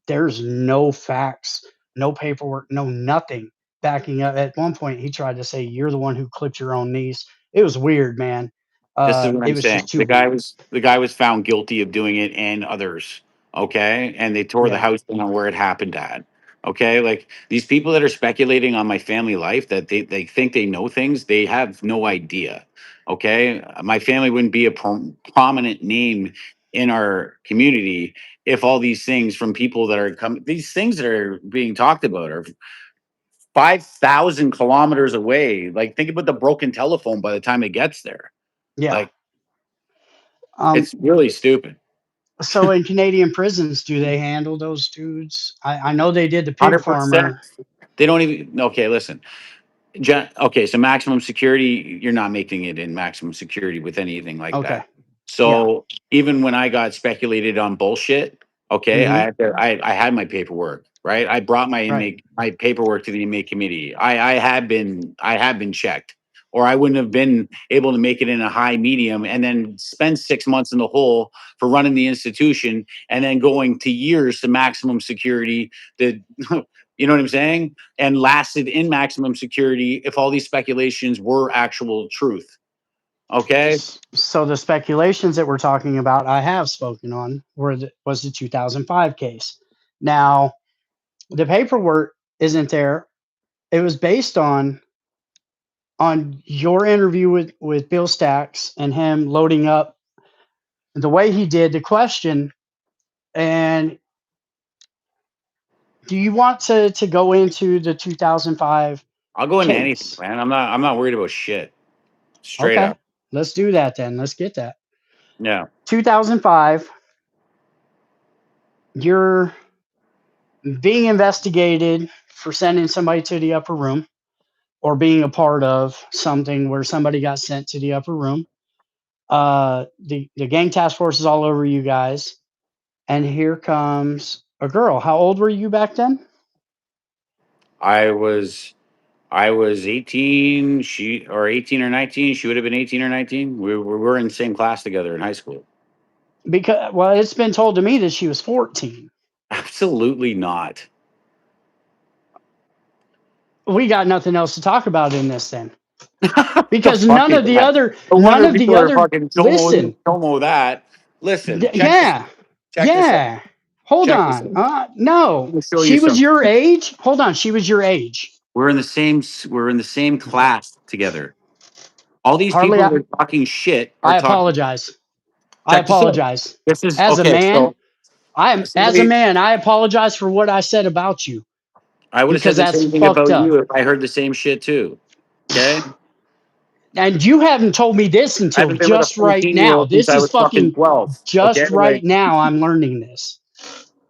there's no facts, no paperwork, no nothing backing up. At one point, he tried to say you're the one who clipped your own niece. It was weird, man. This is what It I'm was saying. just too weird. The guy was found guilty of doing it and others. Okay. And they tore the Yeah, house down where it happened at. Okay. Like these people that are speculating on my family life that they think they know things, they have no idea. Okay. My family wouldn't be a prominent name in our community if all these things from people that are coming, these things that are being talked about are 5,000 kilometers away. Like think about the broken telephone by the time it gets there. yeah. Like, Um, it's really stupid. so in Canadian prisons, do they handle those dudes? I know they did the pig 100%. farmer. They don't even. Okay, listen. Okay, so maximum security, you're not making it in maximum security with anything like Okay. that. Yeah. So even when I got speculated on bullshit, okay, Hmm. I had my paperwork, right? I brought Right. my paperwork to the inmate committee. I have been checked, or I wouldn't have been able to make it in a high medium and then spend 6 months in the hole for running the institution and then going to years to maximum security. That you know what I'm saying? And lasted in maximum security if all these speculations were actual truth. Okay. So the speculations that we're talking about, I have spoken on, was the 2005 case. Now, the paperwork isn't there. It was based on your interview with Bill Stacks and him loading up the way he did the question. And do you want to go into the 2005 I'll go into anything, case? man. I'm not worried about shit. Straight Okay, up. let's do that then. Let's get that. Yeah. 2005, you're being investigated for sending somebody to the upper room, or being a part of something where somebody got sent to the upper room. The gang task force is all over you guys, and here comes a girl. How old were you back then? I was I was 18, she or 18 or 19. She would have been 18 or 19. We were in the same class together in high school. Because, well, it's been told to me that she was 14. Absolutely not. We got nothing else to talk about in this then, The because fuck is that? No none wonder of the people are other fucking listen. Tomo that. Listen, Yeah, check this out. yeah. Hold Check this on. out. I'm No, gonna show you she was something. your age. Hold on, she was your age. We're in the same class together. All these Harley, people that are talking shit are I talking. apologize. I Check this out. apologize. This is As a okay. man, So as a somebody, man, I apologize for what I said about you, I would have said because the that's same thing fucked about up. you if I heard the same shit too. Okay. And you haven't told me this I until haven't been with a just right 14-year now. old since This I is was fucking fucking 12. Okay. just right Like, now. I'm learning this.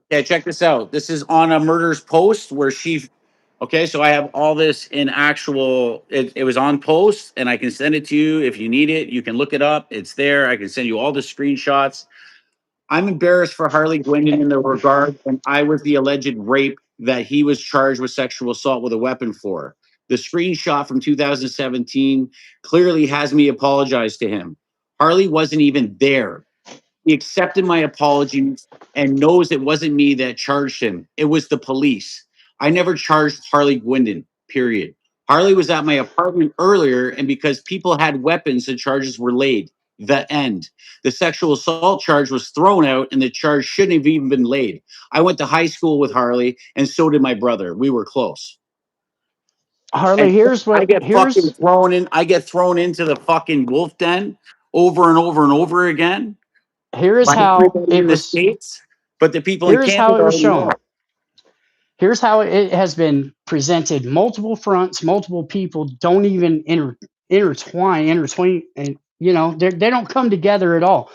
yeah, check this out. This is on a murders post where okay, so I have all this in actual, it was on post and I can send it to you if you need it. You can look it up. It's there. I can send you all the screenshots. I'm embarrassed for Harley Guindon in the regard, and I was the alleged rape that he was charged with sexual assault with a weapon for. The screenshot from 2017 clearly has me apologize to him. Harley wasn't even there. He accepted my apologies and knows it wasn't me that charged him. It was the police. I never charged Harley Guindon, period. Harley was at my apartment earlier, and because people had weapons, the charges were laid. The end. The sexual assault charge was thrown out, and the charge shouldn't have even been laid. I went to high school with Harley, and so did my brother. We were close. Harley, And here's I what get fucking here's thrown in. I get thrown into the fucking wolf den over and over and over again here's by how everybody it in the was states. But the people in here's how Canada it was already know. shown. Here's how it has been presented. Multiple fronts, multiple people don't even intertwine, and they don't come together at all.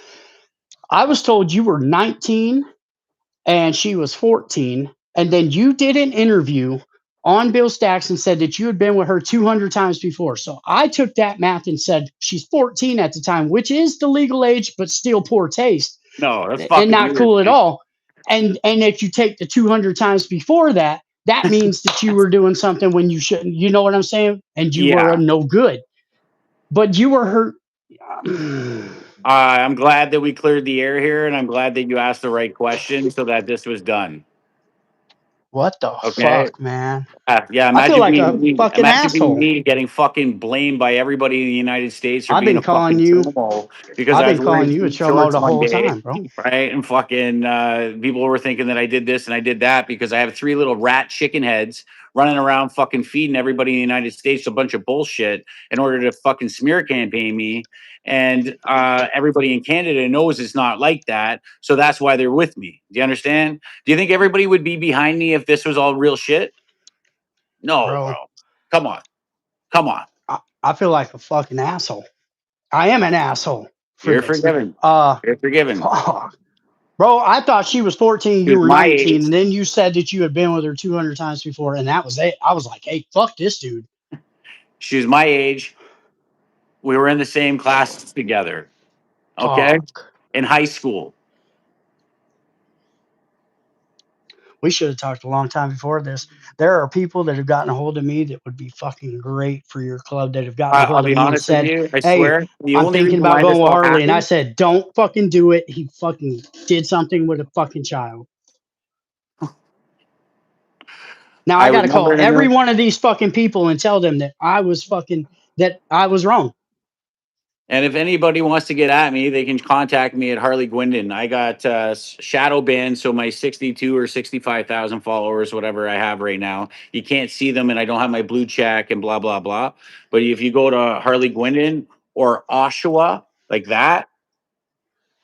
I was told you were 19 and she was 14, and then you did an interview on Bill Stacks and said that you had been with her 200 times before. So I took that math and said she's 14 at the time, which is the legal age, but still poor taste No, that's and fucking not weird, cool at man. all. And if you take the 200 times before that, that means that you were doing something when you shouldn't. You know what I'm saying? And you were a Yeah. no good, but you were hurt. I'm glad that we cleared the air here, and I'm glad that you asked the right question so that this was done. What the Okay. fuck, man? Yeah, I feel imagine like being a me. fucking Imagine being asshole. me getting fucking blamed by everybody in the United States for I've being been a calling fucking you. chomo because I've I been was wearing calling you a jean chomo shorts the one whole day, time, bro. right? And fucking people were thinking that I did this and I did that because I have three little rat chicken heads running around fucking feeding everybody in the United States a bunch of bullshit in order to fucking smear campaign me. And everybody in Canada knows it's not like that. So that's why they're with me. Do you understand? Do you think everybody would be behind me if this was all real shit? No, Bro, bro. Come on. Come on. I feel like a fucking asshole. I am an asshole for You're this. forgiven. You're forgiven. Fuck. Bro, I thought she was 14, She you was were my 19, age. and then you said that you had been with her 200 times before, and that was it. I was like, hey, fuck this dude. She was my age. We were in the same classes together. Okay. Fuck. In high school. We should have talked a long time before this. There are people that have gotten a hold of me that would be fucking great for your club that have gotten a I'll hold of be me and honest with said, you. I hey, swear. The I'm only thinking reason about why going this with all Harley. And I happened, said, don't fucking do it. He fucking did something with a fucking child. Now I I got to call every remember. one of these fucking people and tell them that I was wrong. And if anybody wants to get at me, they can contact me at Harley Guindon. I got shadow banned, so my 62 or 65,000 followers, whatever I have right now, you can't see them, and I don't have my blue check and blah blah blah. But if you go to Harley Guindon or Oshawa like that,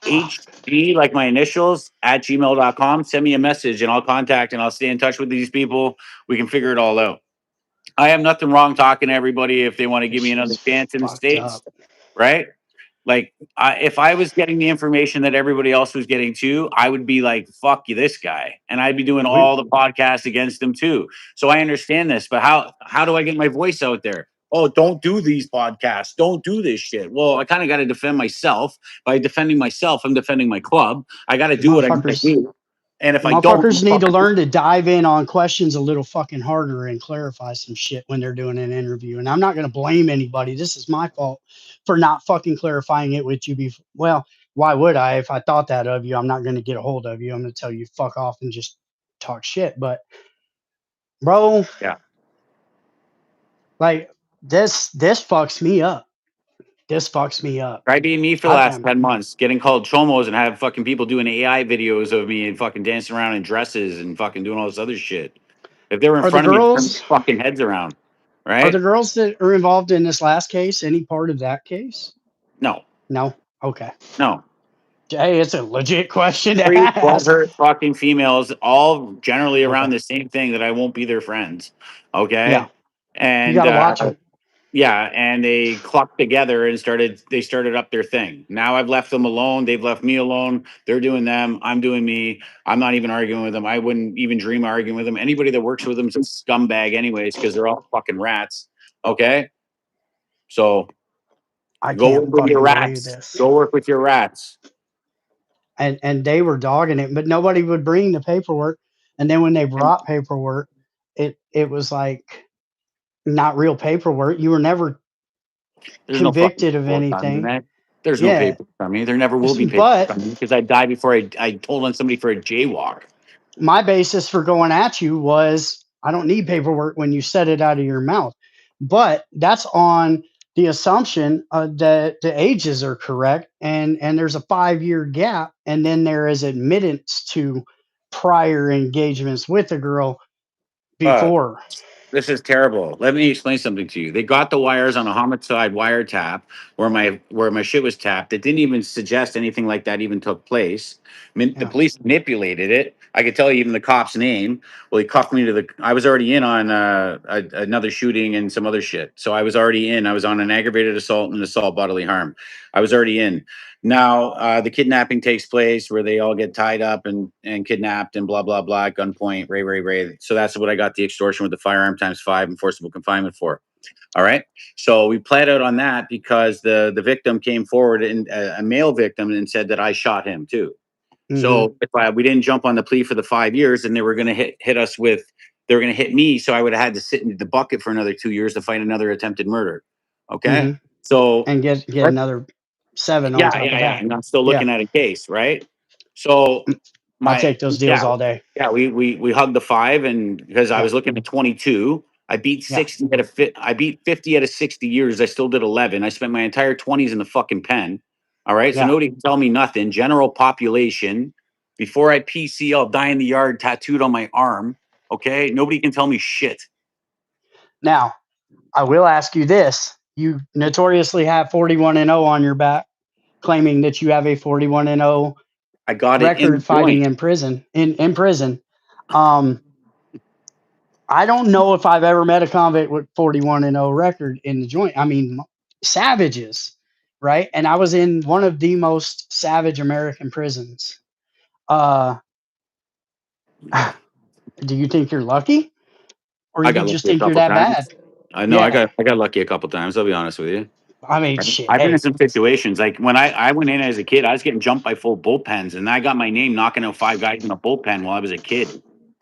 HG like my initials at gmail.com, send me a message and I'll contact and I'll stay in touch with these people. We can figure it all out. I have nothing wrong talking to everybody if they want to This give me another shit's chance in the fucked States, up. right? Like, if I was getting the information that everybody else was getting too, I would be like, fuck you, this guy. And I'd be doing We all the podcasts against him too. So I understand this, but how do I get my voice out there? Oh, don't do these podcasts. Don't do this shit. Well, I kind of got to defend myself. By defending myself, I'm defending my club. I got to do what I got to motherfuckers do. And if I don't, motherfuckers need to learn to dive in on questions a little fucking harder and clarify some shit when they're doing an interview. And I'm not going to blame anybody. This is my fault for not fucking clarifying it with you before. Well, why would I? If I thought that of you, I'm not going to get a hold of you. I'm going to tell you fuck off and just talk shit. But bro, yeah. like this fucks me up. This fucks me up. Try being me for the I last am 10 months, getting called chomos and have fucking people doing AI videos of me and fucking dancing around in dresses and fucking doing all this other shit. If they were in are the front of me, turn their girls fucking heads around. are the Right? girls that are involved in this last case any part of that case? No, No. Okay. no. Hey, it's a legit question to Three ask. butthurt fucking females, all generally around Okay. the same thing that I won't be their friends. Yeah. Okay. You And got to watch them. yeah, and they clucked together and they started up their thing. Now I've left them alone. They've left me alone. They're doing them. I'm doing me. I'm not even arguing with them. I wouldn't even dream of arguing with them. Anybody that works with them is a scumbag anyways, because they're all fucking rats. Okay. So I go can't work with your fucking believe rats. this. Go work with your rats. And they were dogging it, but nobody would bring the paperwork. And then when they brought paperwork, it was like not real paperwork. You were never There's no fucking convicted of paperwork on me, anything. man. There's no Yeah. paperwork on me. There never will be paperwork But on me because I died before I told on somebody for a jaywalk. my basis for going at you was I don't need paperwork when you said it out of your mouth. but that's on the assumption that the ages are correct, and there's a 5 year gap, and then there is admittance to prior engagements with the girl Uh, before. This is terrible. Let me explain something to you. They got the wires on a homicide wiretap where my shit was tapped. It didn't even suggest anything like that even took place. I mean, the Yeah. police manipulated it. I could tell you even the cop's name. Well, he cuffed me to the. I was already in on another shooting and some other shit. So I was already in. I was on an aggravated assault and assault bodily harm. I was already in. Now the kidnapping takes place where they all get tied up and kidnapped and blah blah blah, gunpoint, ray. So that's what I got the extortion with the firearm ×5 and forcible confinement for. All right. So we played out on that because the victim came forward, and a male victim, and said that I shot him too. Hmm. So if we didn't jump on the plea for the 5 years, then they were going to hit us with, they were going to hit me. So I would have had to sit in the bucket for another 2 years to fight another attempted murder. Okay. Hmm. So And get another 7 on top of yeah. that. And I'm still Yeah. looking at a case, right? So I'll my take those deals yeah, all day. we hugged the 5, and because I Yeah. was looking at 22, I beat Yeah. 60 I beat 50 out of 60 years. I still did 11. I spent my entire 20s in the fucking pen. All right, so Yeah. nobody can tell me nothing. General population. Before I PC, I'll die in the yard tattooed on my arm. Okay, nobody can tell me shit. Now, I will ask you this. You notoriously have 41-0 on your back, claiming that you have a 41-0 I got it in the record fighting joint. in prison. In prison, um, I don't know if I've ever met a convict with 41-0 record in the joint. I mean, savages, right? And I was in one of the most savage American prisons. Uh, do you think you're lucky, or I you got just lucky a think you're couple that bad? times. I know Yeah, I got lucky a couple times. I'll be honest with you. I mean, Right? shit. I've been in Hey, some situations like when I went in as a kid, I was getting jumped by full bullpens, and I got my name knocking out 5 guys in a bullpen while I was a kid.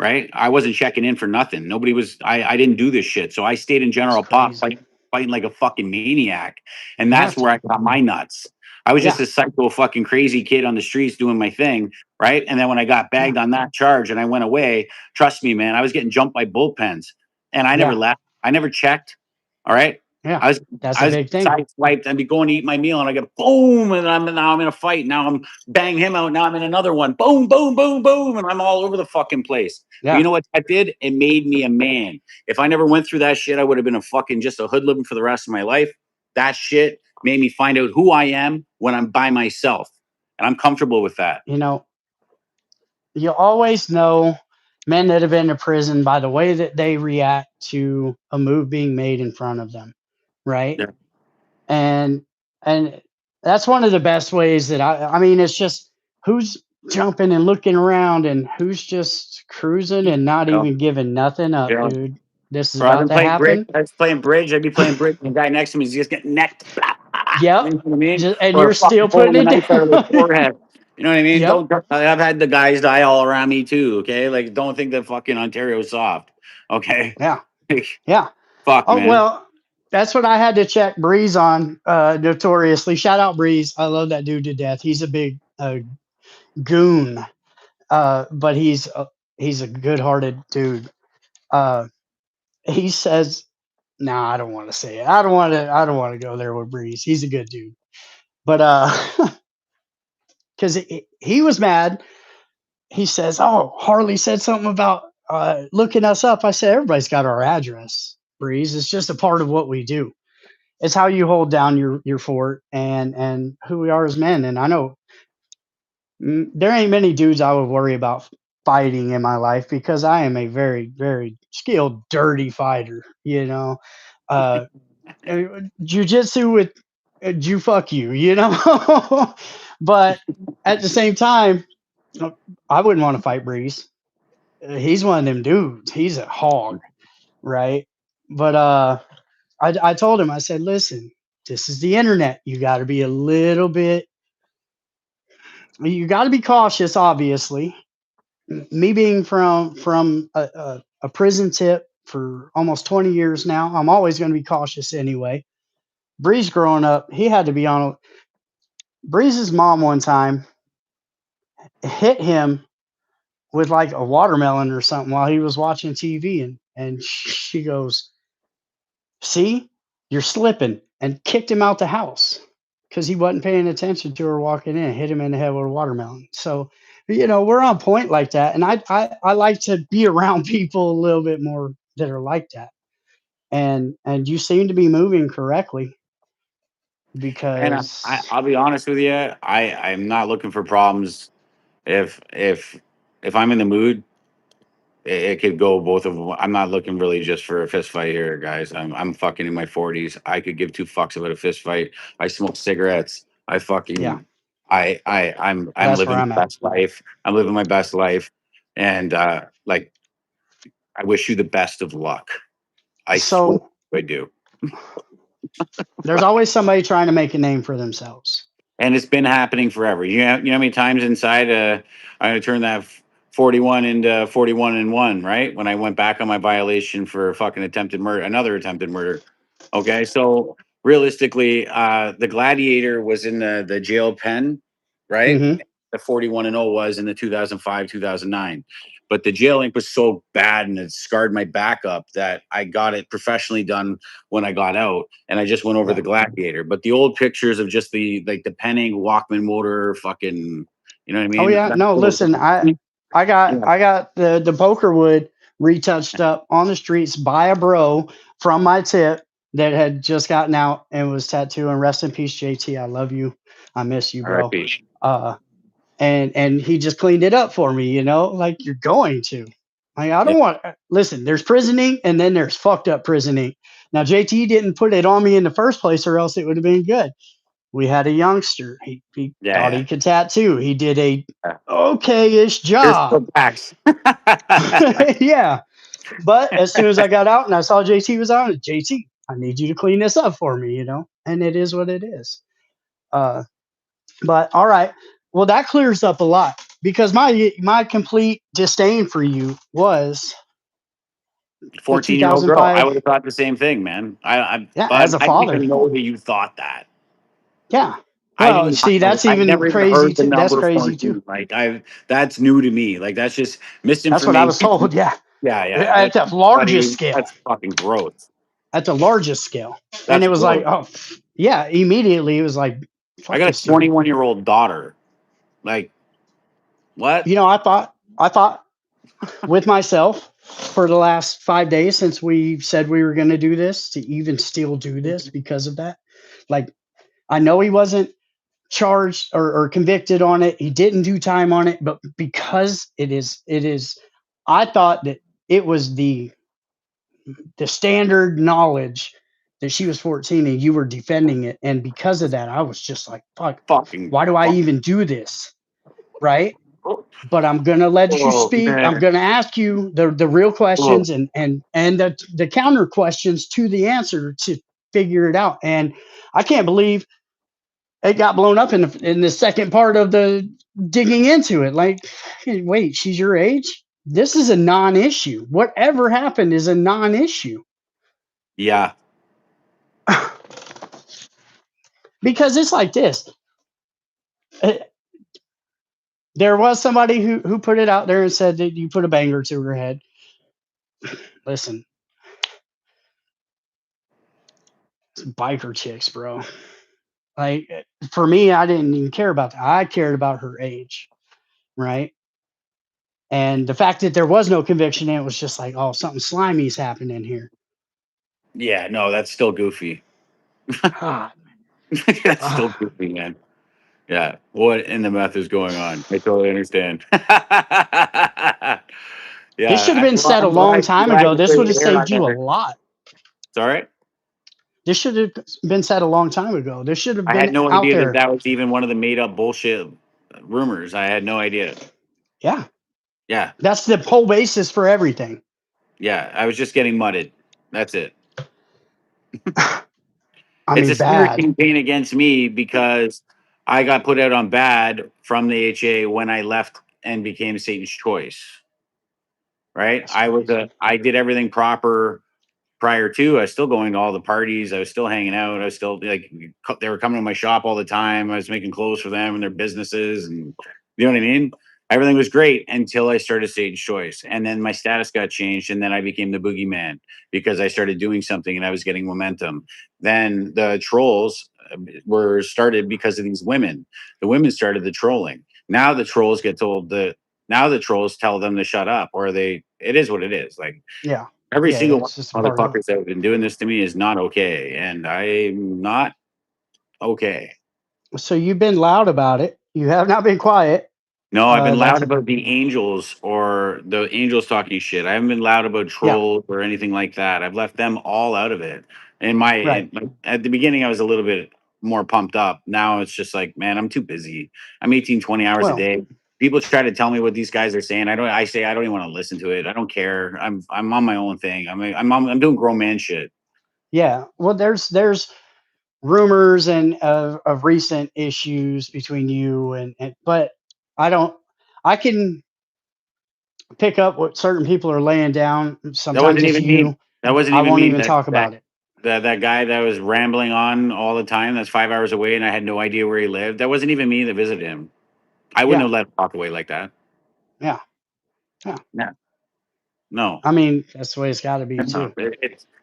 Right? I wasn't checking in for nothing. Nobody was. I didn't do this shit, so I stayed in that's general pop crazy. fighting like a fucking maniac, and You that's have where to. I got my nuts. I was just Yeah, a psycho fucking crazy kid on the streets doing my thing, right? And then when I got yeah, bagged on that charge and I went away, trust me, man, I was getting jumped by bullpens, and I never yeah, left. I never checked. All right. yeah. I was That's a I was big thing. sideswiped. I'd be going to eat my meal, and I get boom, and now I'm in a fight. Now I'm bang him out. Now I'm in another one. Boom, boom, and I'm all over the fucking place. But you Yeah, know what that did? It made me a man. If I never went through that shit, I would have been a fucking just a hoodlum for the rest of my life. That shit made me find out who I am when I'm by myself, and I'm comfortable with that. you know, you always know men that have been to prison by the way that they react to a move being made in front of them, right? Yeah. And and that's one of the best ways that I mean, it's just who's jumping and looking around and who's just cruising and not Yeah. even giving nothing up, Yeah. dude. This is Or I've about been to playing bridge. happen. I was playing bridge. I'd be playing bridge, and the guy next to me is just getting necked. Blah, blah, blah. Yep. You know what I mean? Just, and Or you're fucking still putting pulling a it knife out of their down. forehead. You know what I mean? Yep. Don't. I've had the guys die all around me too. Okay, like don't think that fucking Ontario's soft. Okay, Yeah. Yeah. fuck, Oh man. well, that's what I had to check Breeze on. Notoriously, shout out Breeze. I love that dude to death. He's a big goon, but he's a good-hearted dude. Uh, he says, "Nah, I don't want to say it. I don't want to. I don't want to go there with Breeze. He's a good dude." But because he was mad, he says, "Oh, Harley said something about looking us up." I said, "Everybody's got our address, Breeze. It's just a part of what we do. It's how you hold down your fort and who we are as men." And I know there ain't many dudes I would worry about fighting in my life because I am a very, very skilled, dirty fighter. Uh, jujitsu with you fuck you, but at the same time, uh, I wouldn't want to fight Breeze. He's one of them dudes. He's a hog, right? But I told him, I said, listen, this is the internet. You got to be a little bit, you got to be cautious, obviously. Me being from a prison tip for almost 20 years now, I'm always going to be cautious anyway. Breeze growing up, he had to be on. Breeze's mom one time hit him with like a watermelon or something while he was watching TV, and she goes, see, you're slipping, and kicked him out the house because he wasn't paying attention to her walking in, hit him in the head with a watermelon. So, we're on point like that. And I like to be around people a little bit more that are like that. And you seem to be moving correctly And because I'll be honest with you, I'm not looking for problems. If I'm in the mood, it could go both of them. I'm not looking really just for a fist fight here, guys. I'm fucking in my 40s. I could give two fucks about a fist fight. I smoke cigarettes. I yeah, fucking I'm that's where living I'm my at. best life. I'm living my best life, and like I wish you the best of luck. I swear So I do. there's always somebody trying to make a name for themselves. And it's been happening forever. You know how many times inside I'm gonna turn that 41 into 41 and 1, right? When I went back on my violation for fucking attempted murder, another attempted murder. Okay, so realistically, the Gladiator was in the jail pen, right? Hmm. The 41 and 0 was in the 2005 2009. But the jail ink was so bad and it scarred my back up that I got it professionally done when I got out, and I just went over Yeah. the Gladiator. But the old pictures of just the Penning Walkman motor, fucking, you know what I Oh mean? yeah. No, listen, Yeah, I got the poker wood retouched up on the streets by a bro from my tip that had just gotten out and was tattooing. Rest in peace, JT. I love you. I miss you, bro. RIP. Uh, and he just cleaned it up for me. Like you're going to. Like I Yeah, don't want. Listen, there's prisoning, and then there's fucked up prisoning. Now JT didn't put it on me in the first place, or else it would have been good. We had a youngster. He thought yeah, he could tattoo. He did a yeah. okay-ish Here's job. the backs. Yeah. But as soon as I got out and I saw JT was on it, JT, I need you to clean this up for me. And it is what it is. Uh, but all right. Well, that clears up a lot because my complete disdain for you was the 14-year-old girl. I 2005. would have thought the same thing, man. Yeah, But as a I didn't father. even know that you thought that. Yeah. I Well, didn't see, that's I've even never even crazy heard the too. That's number crazy too. 14. Like that's new to me. Like that's just That's what I was misinformation. told. Yeah. Yeah. At That's the largest funny. scale. That's fucking gross. At the largest scale. And That's it was like, gross. oh, yeah, immediately it was like, I fuck got a this dude. 21-year-old daughter. Like what? I thought with myself for the last 5 days since we said we were going to do this to even still do this because of that. Like, I know he wasn't charged or convicted on it. He didn't do time on it, but because I thought that it was the standard knowledge that she was 14 and you were defending it. And because of that, I was just like, fuck, Fucking why do I fuck. even do this? Right. But I'm gonna let you Oh speak. I'm man. gonna ask you the real Oh, questions and the counter questions to the answer to figure it out. And I can't believe it got blown up in the second part of the digging into it. Like, hey, wait, she's your age? This is a non-issue. Whatever happened is a non-issue. yeah. Because it's like this. Uh, There was somebody who put it out there and said that you put a banger to her head. Listen, biker chicks, bro. Like for me, I didn't even care about that. I cared about her age, right? And the fact that there was no conviction, it was just like, oh, something slimy's happening here. Yeah, no, that's still goofy. God, That's still ah. goofy, man. Yeah. What in the meth is going on? I totally understand. Yeah. This should have been Well, said a I'm long glad, time ago. you This would put have your hair on saved you a there. lot. It's all right. This should have been said a long time ago. This should have I had been no out idea that there. that was even one of the made up bullshit rumors. I had no idea. Yeah, Yeah. that's the whole basis for everything. Yeah. I was just getting mudded. That's it. I It's a mean, smear bad. campaign against me because I got put out on bad from the HA when I left and became Satan's Choice. Right. That's crazy. I did everything proper prior to. I was still going to all the parties. I was still hanging out. I was still like, they were coming to my shop all the time. I was making clothes for them and their businesses. And you know what I mean? Everything was great until I started Satan's Choice. And then my status got changed. And then I became the boogeyman because I started doing something and I was getting momentum. Then the trolls were started because of these women. The women started the trolling. Now the trolls get told that, now the trolls tell them to shut up, or it is what it is. Like Yeah. every Yeah, single one it's just a of the part of it. motherfuckers that have been doing this to me is not okay. And I'm not okay. So you've been loud about it. You have not been quiet. No, I've been That's loud a about the Angels or the Angels talking shit. I haven't been loud about yeah, trolls or anything like that. I've left them all out of it. right. At the beginning, I was a little bit more pumped up. Now it's just like, man, I'm too busy. I'm 18, 20 hours a Well, day. People try to tell me what these guys are saying. I say I don't even want to listen to it. I don't care. I'm on my own thing. I'm doing grown man shit. yeah. Well, there's rumors and of recent issues between you and but I don't I can pick up what certain people are laying down. That Sometimes wasn't it's even me. you. That wasn't I even won't me. even talk about it. That guy that was rambling on all the time. That's 5 hours away, and I had no idea where he lived. That wasn't even me that visited him. I wouldn't Yeah. have let him walk away like that. Yeah. Yeah. No, no, I mean, that's the way it's got to be no. too.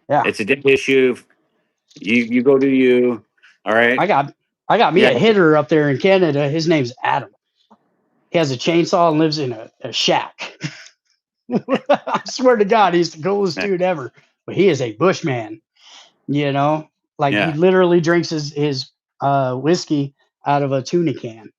Yeah. It's a dick issue. You go do you. All right. I got I got me Yeah. a hitter up there in Canada. His name's Adam. He has a chainsaw and lives in a shack. I swear to God, he's the coolest dude ever. But he is a bushman, you know? Like he Yeah. literally drinks his whiskey out of a tuna can.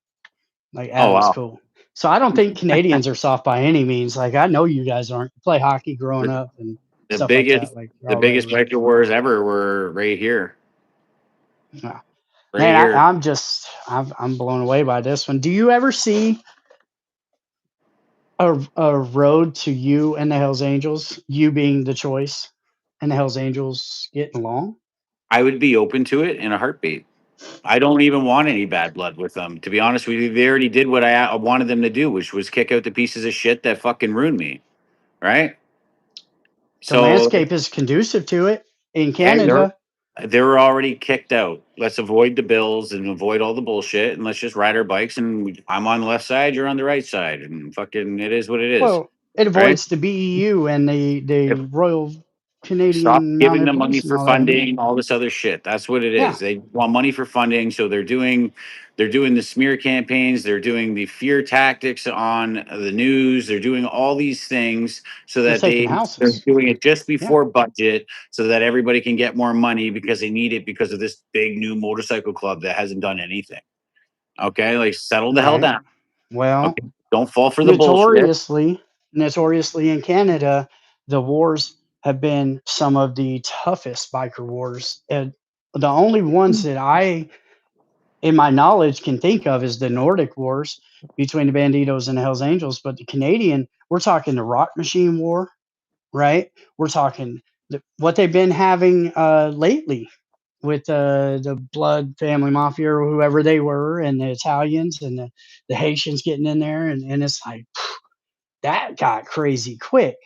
Like Oh Adam's wow. cool. So I don't think Canadians are soft by any means. Like I know you guys aren't. You play hockey growing The, up and the stuff like biggest that. Like you're the all red biggest wings. biker wars ever were right here. Yeah. Right Man, here. I'm blown away by this one. Do you ever see a road to you and the Hells Angels, you being the choice, and the Hells Angels getting along? I would be open to it in a heartbeat. I don't even want any bad blood with them. To be honest with you, they already did what I wanted them to do, which was kick out the pieces of shit that fucking ruined me. Right? The So, landscape is conducive to it in hey, Canada. they were already kicked out. Let's avoid the bills and avoid all the bullshit, and let's just ride our bikes. And I'm on the left side, you're on the right side, and fucking, it is what it is. Well, it Right? avoids the BEU and the Royal Stop Canadian giving Mounted them money Police and for all that. funding, all this other shit. That's what it Yeah, is. They want money for funding, so they're doing the smear campaigns, they're doing the fear tactics on the news, they're doing all these things so they're that taking they're houses. doing it just Yeah, before budget so that everybody can get more money because they need it because of this big new motorcycle club that hasn't done anything. Okay, like settle the hell right. down. Well, Okay, don't fall for the bullshit. notoriously, notoriously in Canada, the wars have been some of the toughest biker wars. And the only ones that I, in my knowledge, can think of is the Nordic wars between the Banditos and the Hells Angels. But the Canadian, we're talking the Rock Machine War, right? We're talking what they've been having lately with the Blood Family Mafia or whoever they were, and the Italians and the Haitians getting in there, and it's like that got crazy quick,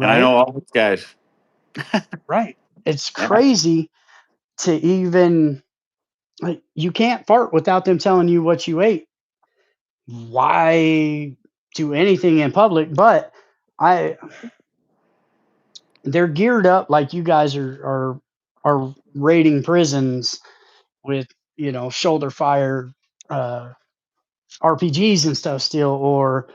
And I right? know all these guys. Right. It's Yeah. crazy to even like you can't fart without them telling you what you ate. Why do anything in public? But I they're geared up like you guys are raiding prisons with shoulder fire uh RPGs and stuff still, or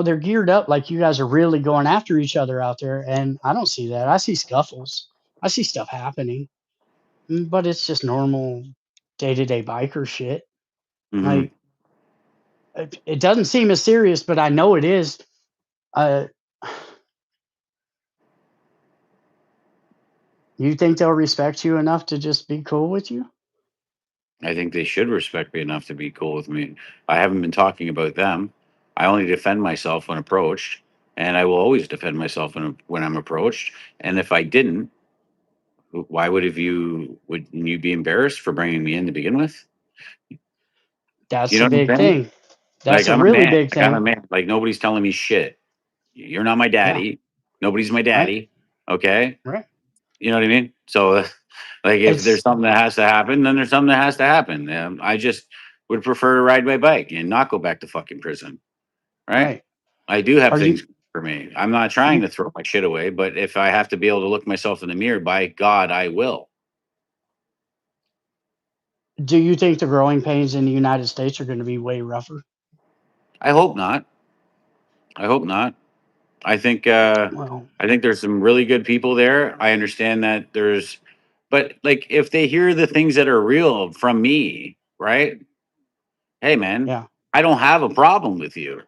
they're geared up like you guys are really going after each other out there. And I don't see that. I see scuffles. I see stuff happening, but it's just normal day to day biker shit. Hmm. Like it doesn't seem as serious, but I know it is. Uh, you think they'll respect you enough to just be cool with you? I think they should respect me enough to be cool with me. I haven't been talking about them. I only defend myself when approached, and I will always defend myself when I'm approached. And if I didn't, why would you be embarrassed for bringing me in to begin with? You That's know a what big I'm saying? thing. Like That's a I'm a really man. big Like I'm a thing. man. Like nobody's telling me shit. You're not my Yeah. daddy. Nobody's my Right. daddy. Okay. Right. You know what I mean? So, like, if there's It's something that has to happen, then there's something that has to happen. I just would prefer to ride my bike and not go back to fucking prison. right? Right. I do have Are you things for me. I'm not trying you to throw my shit away, but if I have to be able to look myself in the mirror, by God, I will. do you think the growing pains in the United States are going to be way rougher? I hope not. I hope not. I think Well, I think there's some really good people there. I understand that but like if they hear the things that are real from me, right? Hey man, yeah, I don't have a problem with you. yeah.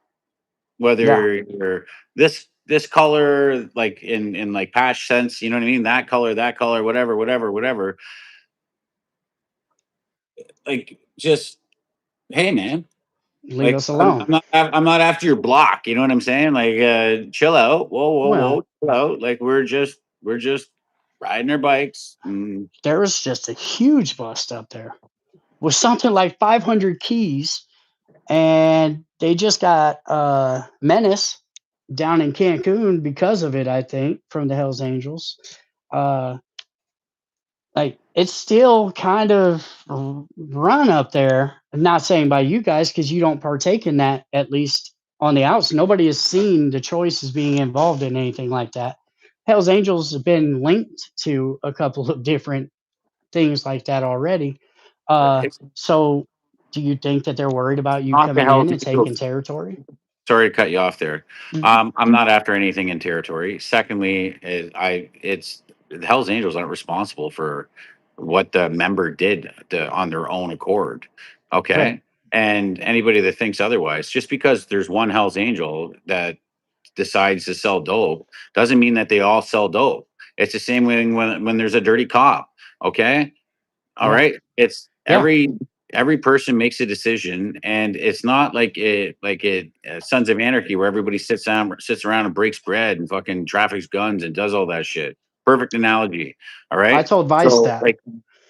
Whether you're this color, like in like patch sense, you know what I mean? That color, whatever, whatever, whatever. Like just hey man, Leave like us alone. I'm not after your block. You know what I'm saying? Like chill out. Whoa, whoa, Well, whoa, chill out. Like we're just riding our bikes. there was just a huge bust up there with something like 500 keys, and they just got Menace down in Cancun because of it. I think from the Hell's Angels. Uh, like it's still kind of run up there. I'm not saying by you guys because you don't partake in that, at least on the outs. Nobody has seen the choices being involved in anything like that. Hell's Angels have been linked to a couple of different things like that already. It's So do you think that they're worried about you not the coming in Hell's and taking Angels. territory? Sorry to cut you off there. Mhm. I'm not after anything in territory. Secondly, it's the Hell's Angels aren't responsible for what the member did on their own accord. Right. Okay. And anybody that thinks otherwise, just because there's one Hell's Angel that decides to sell dope doesn't mean that they all sell dope. It's the same way when there's a dirty cop. Okay. All Yeah. right. It's Yeah. every person makes a decision, and it's not like it Sons of Anarchy where everybody sits around and breaks bread and fucking traffics guns and does all that shit. Perfect analogy. All I right. told Vice So that. like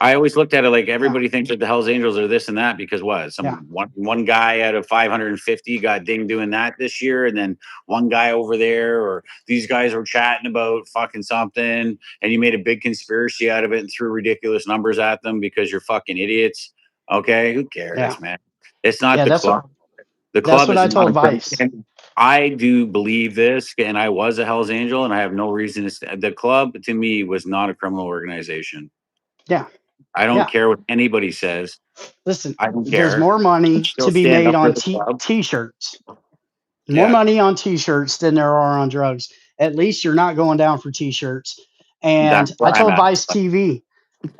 I always looked at it like Yeah. everybody thinks that the Hell's Angels are this and that because what? Yeah. One guy out of 550 got dinged doing that this year, and then one guy over there, or these guys were chatting about fucking something, and you made a big conspiracy out of it and threw ridiculous numbers at them because you're fucking idiots. Okay, who Yeah. cares, man? It's not Yeah. the That's what club. The that's club what is I not a told criminal. Vice. And I do believe this, and I was a Hell's Angel, and I have no reason to. The club to me was not a criminal organization. Yeah. I don't Yeah. care what anybody says. Listen, I don't there's care. more I money still to be stand made up for on the club. t-shirts. More Yeah, money on t-shirts than there are on drugs. At least you're not going down for t-shirts. that's And I where I'm told at. Vice TV,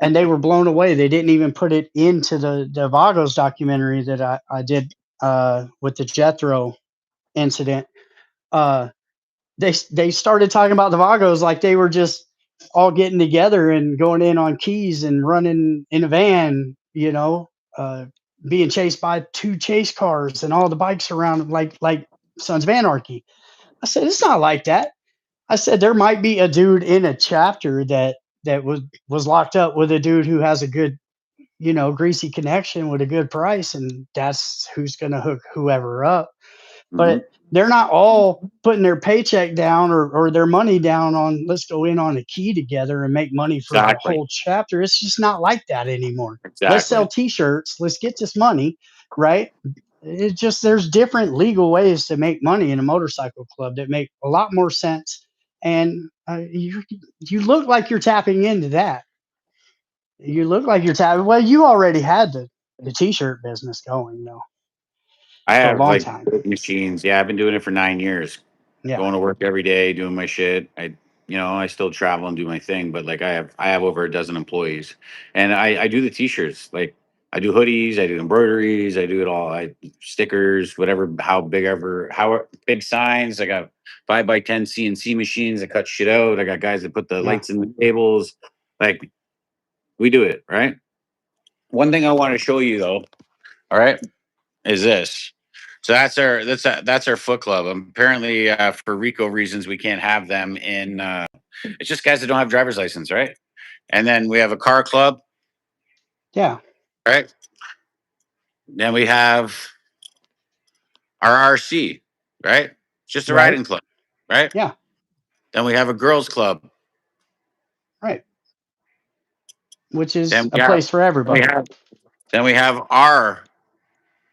and they were blown away. They didn't even put it into the Vagos documentary that I did with the Jethro incident. Uh, they started talking about the Vagos like they were just all getting together and going in on keys and running in a van, uh, being chased by two chase cars and all the bikes around like Sons of Anarchy. I said it's not like that. I said there might be a dude in a chapter that was locked up with a dude who has a good, greasy connection with a good price, and that's who's going to hook whoever up. Hmm. But they're not all putting their paycheck down or their money down on let's go in on a key together and make money for the Exactly. whole chapter. It's just not like that anymore. Let's sell Exactly. t-shirts. Let's get this money, right? It just there's different legal ways to make money in a motorcycle club that make a lot more sense. And you look like you're tapping into that. You look like you're tapping. Well, you already had the t-shirt business going though I for a have long like time. machines. Yeah, I've been doing it for 9 years. Yeah, Going to work every day, doing my shit. I still travel and do my thing, but like I have over a dozen employees, and I do the t-shirts. Like I do hoodies, I do embroideries, I do it all. I stickers, whatever, how big signs. I got 5x10 CNC machines that cut shit out. I got guys that put the yeah, lights in the tables. Like we do it right. One thing I want to show you though, all right, is this. So that's our foot club. Apparently, for RICO reasons, we can't have them in. It's just guys that don't have driver's license, right? And then we have a car club, yeah. right? Then we have our RC, right? It's just a Right. riding club, right? Yeah. Then we have a girls club. Right. Which is Then a we have place for we everybody. have then we have our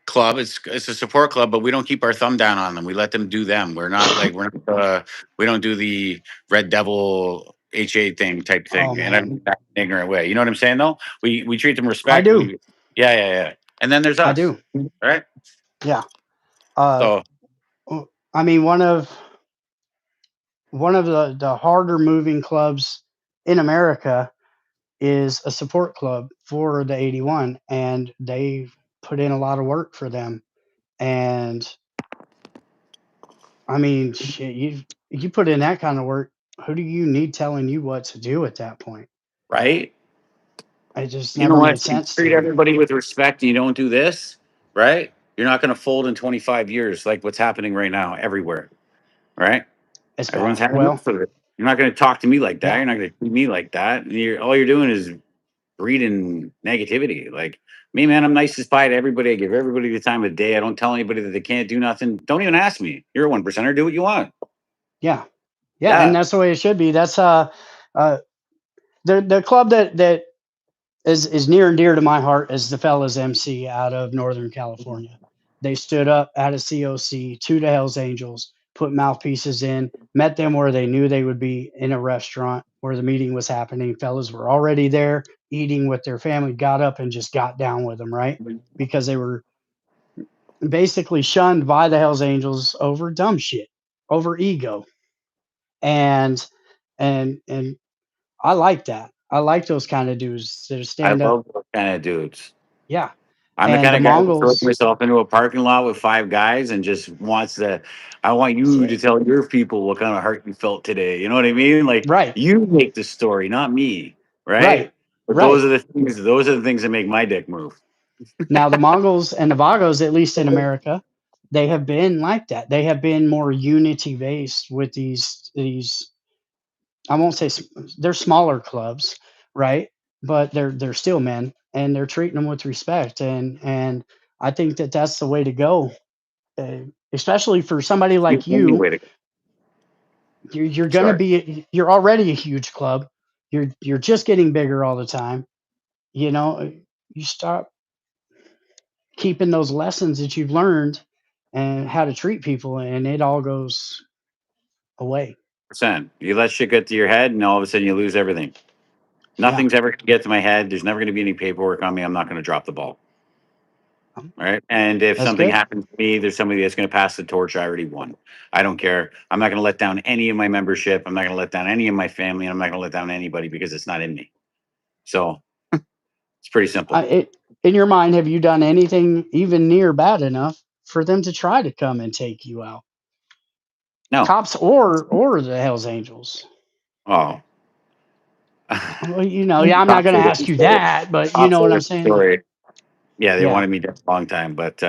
club. It's a support club, but we don't keep our thumb down on them. We let them do them. We don't do the Red Devil HA thing type Oh thing. And I'm man, that ignorant way. You know what I'm saying though? We treat them I respect. do. Yeah. And then there's I us. do. All right. Yeah. Uh, So I mean, one of the harder moving clubs in America is a support club for the 81, and they put in a lot of work for them. And I mean, shit, you put in that kind of work. Who do you need telling you what to do at that point? right. It just You know never what? made You sense to treat me. everybody with respect and you don't do this, right? You're not going to fold in 25 years like what's happening right now everywhere, right? It's Everyone's bad. had Well, enough of it. You're not going to talk to me like that. yeah, You're not going to treat me like that. And all you're doing is breeding negativity. Like me, man, I'm nice as pie to everybody. I give everybody the time of day. I don't tell anybody that they can't do nothing. Don't even ask me. You're a one percenter. Do what you want. yeah, yeah, and Yeah. that's the way it should be. That's uh the club that is near and dear to my heart is the Fellas MC out of Northern California. They stood up at a COC to the Hells Angels, put mouthpieces in, met them where they knew they would be in a restaurant where the meeting was happening. Fellas were already there eating with their family, got up and just got down with them, right? Because they were basically shunned by the Hells Angels over dumb shit, over ego. And and I like that. I like those kind of dudes that I stand up. love those kind of dudes. Yeah. I'm the And kind the of guy that throws Mongols, myself into a parking lot with five guys and just wants to. I want that's you to it. tell your people what kind of heart you felt today. You know what I mean? Like Right. you make the story, not me, Right. right? But those Right. are the things. Those are the things that make my dick move. Now the Mongols and the Vagos, at least in America, they have been like that. They have been more unity based with these I won't say they're smaller clubs, right? But they're still men and they're treating them with respect and I think that that's the way to go. Especially for somebody The like only you, way to go. you're going to Sorry, be you're already a huge club. You're just getting bigger all the time. You know, you stop keeping those lessons that you've learned and how to treat people and it all goes away. percent. You let shit get to your head, and all of a sudden you lose everything. Yeah. Nothing's ever going to get to my head. There's never going to be any paperwork on me. I'm not going to drop the ball. um, Right. And if that's something good. happens to me, there's somebody that's going to pass the torch. I already won. I don't care. I'm not going to let down any of my membership. I'm not going to let down any of my family. And I'm not going to let down anybody because it's not in me. So it's pretty simple. In your mind, have you done anything even near bad enough for them to try to come and take you out? No. Cops or the Hells Angels? Oh, Well, yeah, I'm not cops going to are a ask different you story. that, but you Cops know are what a I'm different saying? story. Yeah, they Yeah. wanted me dead a long time, but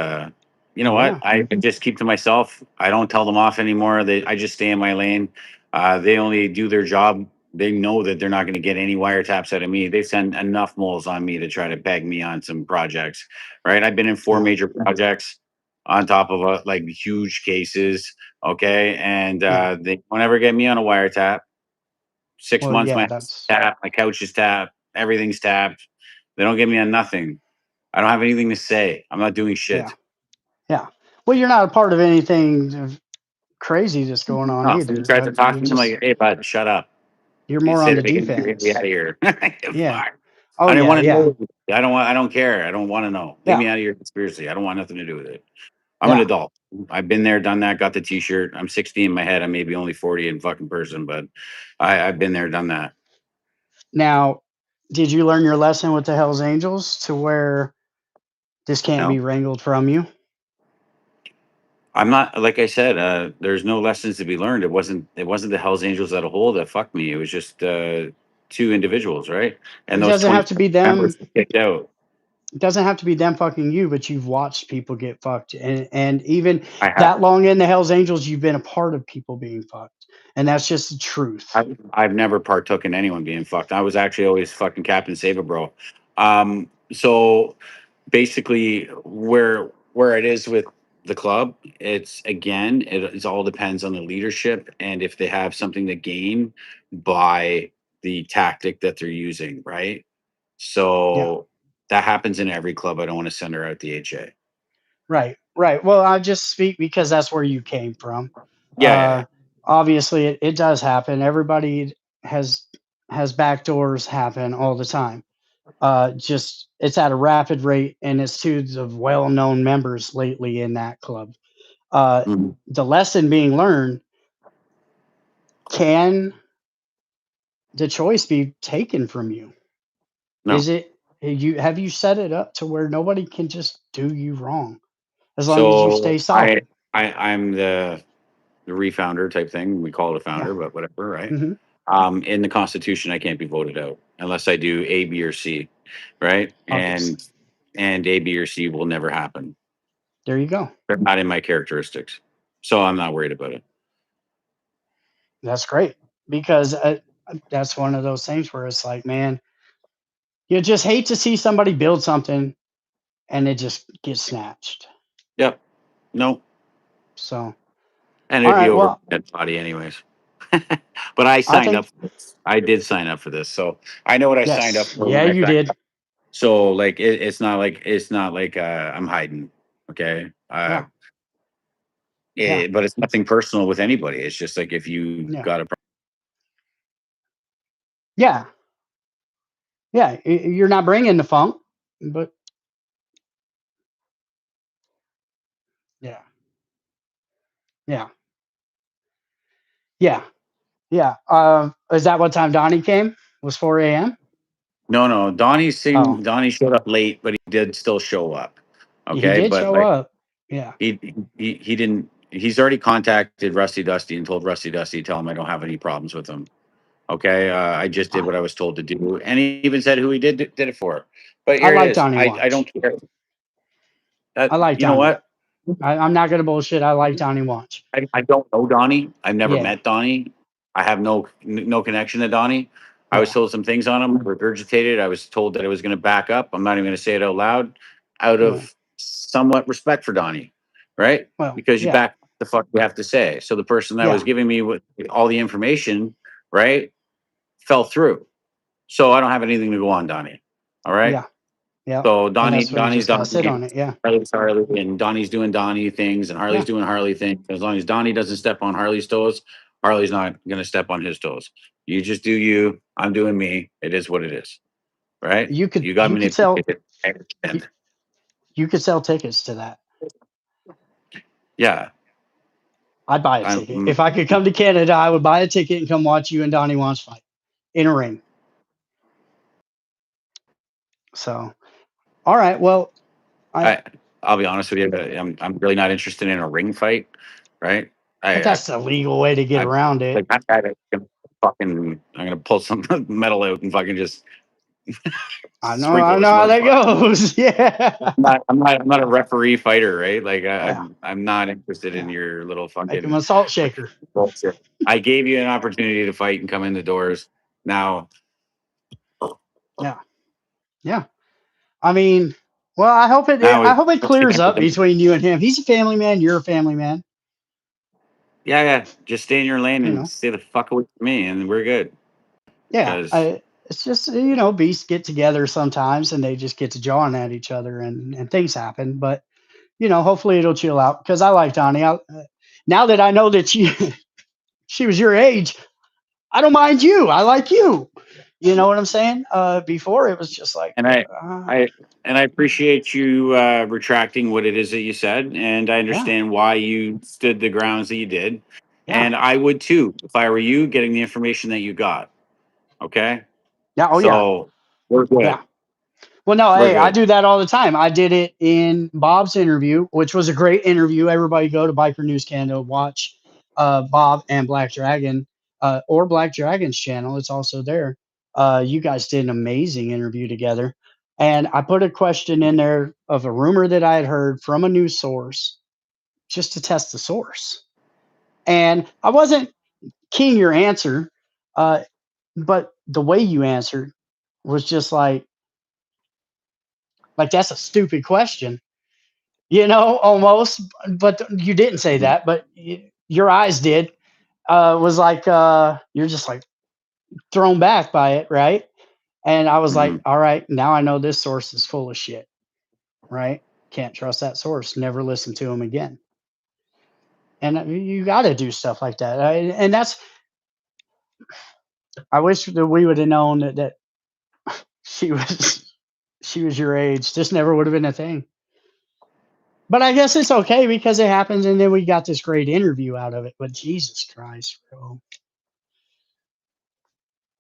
you know Oh what? yeah. I just keep to myself. I don't tell them off anymore. I just stay in my lane. They only do their job. They know that they're not going to get any wiretaps out of me. They send enough moles on me to try to beg me on some projects. Right? I've been in four Yeah. major projects on top of like huge cases. Okay, and Yeah. they don't ever get me on a wiretap. 6 months, my Well, yeah, house is that's tapped, my couch is tapped, everything's tapped. They don't get me on nothing. I don't have anything to say. I'm not doing yeah. shit. Yeah. Well, you're not a part of anything crazy that's going on No, somebody either. tries to talk You're to me. I'm just like, hey, bud, shut up. you're You more say on that the again, you're gonna be out defense. of here. Yeah. Fuck. Oh I didn't yeah, want to yeah. know. I don't care. I don't want to know. Leave Yeah. me out of your conspiracy. I don't want nothing to do with it. I'm an Yeah. adult. I've been there, done that, got the t-shirt. I'm 60 in my head. I may be only 40 in fucking person, but I've been there, done that. Now, did you learn your lesson with the Hells Angels to where this can't No. be wrangled from you? I'm not like I said, there's no lessons to be learned. It wasn't the Hells Angels as a whole that fucked me. It was just two individuals, right? And It those doesn't 20 have to be members them. kicked out. It doesn't have to be them fucking you, but you've watched people get fucked, and even I have. that long in the Hells Angels, you've been a part of people being fucked, and that's just the truth. I've never partook in anyone being fucked. I was actually always fucking Captain Save a Bro. So basically, where it is with the club, it's again, it all depends on the leadership and if they have something to gain by the tactic that they're using, right? Yeah, So that happens in every club. I don't want to send her out the HA. Right, right. Well, I just speak because that's where you came from. Yeah, yeah, yeah. Uh, Obviously, it does happen. Everybody has has backdoors happen all the time. Just it's at a rapid rate, and it's to the well-known members lately in that club. Mhm. The lesson being learned: can the choice be taken from you? No. Is it you? Have you set it up to where nobody can just do you wrong as long as you So stay solid? I'm the refounder type thing. We call it a Yeah. founder, but whatever, right? Hmm. In the Constitution, I can't be voted out unless I do A, B, or C, right? Obviously. And A, B, or C will never happen. There you go. They're not in my characteristics, so I'm not worried about it. That's great because that's one of those things where it's like, man, you just hate to see somebody build something and it just gets snatched. Yep. No, So, and all it'd be right. over Well, my dead body anyways. But I I signed up think for this. I did sign up for this, so I know what I signed up yes. for Yeah, when I you signed did. up. So like it's not like I'm hiding. Okay. Yeah. Yeah. But it's nothing personal with anybody. It's just like if you Yeah. got a Yeah. Yeah. You're not bringing the funk, but yeah. Yeah. Yeah. Yeah. Is that what time Donnie came? Was 4 a.m.? no, no. Oh, Donnie showed up late, but he did still show up. he Okay, did but show like up. Yeah. he didn't. He's already contacted Rusty Dusty and told Rusty Dusty tell him I don't have any problems with him. Okay, I just did I, what I was told to do, and he even said who he did it for. But I here it like is. Donnie I don't Watch. care. That I like you know Donnie. what? I'm not gonna bullshit. I like Donnie Watch. I don't know Donnie. I've never Yeah. met Donnie. I have no connection to Donnie. I was Yeah. told some things on him, regurgitated. I was told that I was going to back up. I'm not even going to say it out loud, out Yeah. of somewhat respect for Donnie, right? Well, Because you yeah. back the fuck you have to say. So the person that was Yeah. giving me all the information, right, fell through. So I don't have anything to go on Donnie. All right. Yeah. Yeah. So And that's what you Donnie's just gotta sit Donnie, on it. Yeah. Harley's Harley, and Donnie's doing Donnie things, and Harley's Yeah. doing Harley things. As long as Donnie doesn't step on Harley's toes, Harley's not going to step on his toes. You just do you. I'm doing me. It is what it is. Right? You got You could sell manipulated. I you, understand. you could sell tickets to that. Yeah. I'd buy a ticket. I'm. If I could come to Canada, I would buy a ticket and come watch you and Donnie Wants fight in a ring. So, all right. Well, I I. I'll be honest with you. I'm really not interested in a ring fight. Right? but I. I. that's the legal way to get I around it. like that guy that's gonna fucking. I'm gonna pull some metal out and fucking just I sprinkle know this how that motherfucker. goes. Yeah. I'm not a referee fighter, right? Like Yeah. I'm not interested in Yeah. your little Make him fucking a salt shaker. bullshit. I gave you an opportunity to fight and come in the doors. Now, Yeah. Yeah. I mean, well, I hope it it's the clears end of up the, between you and him. He's a family man, you're a family man, yeah, yeah. Just stay in your lane you and know. stay the fuck away from me, and we're good. Yeah, Because it's just beasts get together sometimes and they just get to jawing at each other and things happen. But hopefully it'll chill out because I like Donnie. Now that I know that she was your age, I don't mind you. I like you. You know what I'm saying? Before it was just like, and I and I appreciate you retracting what it is that you said, and I yeah, understand why you stood the grounds that you did, yeah, and I would too if I were you, getting the information that you got. Okay, yeah. Oh yeah, so we're yeah. good. Well, no, We're hey, I good. do that all the time. I did it in Bob's interview, which was a great interview. Everybody go to Biker News Canada, watch Bob and Black Dragon or Black Dragon's channel. It's also there. You guys did an amazing interview together. And I put a question in there of a rumor that I had heard from a news source just to test the source. And I wasn't keen your answer, uh, but the way you answered was just like that's a stupid question, almost. But you didn't say Mhm. that, but your eyes did. Was like you're just like thrown back by it, right? And I was like, Mhm. all right, now I know this source is full of shit, right? Can't trust that source. Never listen to them again. And you got to do stuff like that. And that's, I wish that we would have known that she was she was your age. This never would have been a thing. But I guess it's okay because it happens, and then we got this great interview out of it. But Jesus Christ, bro!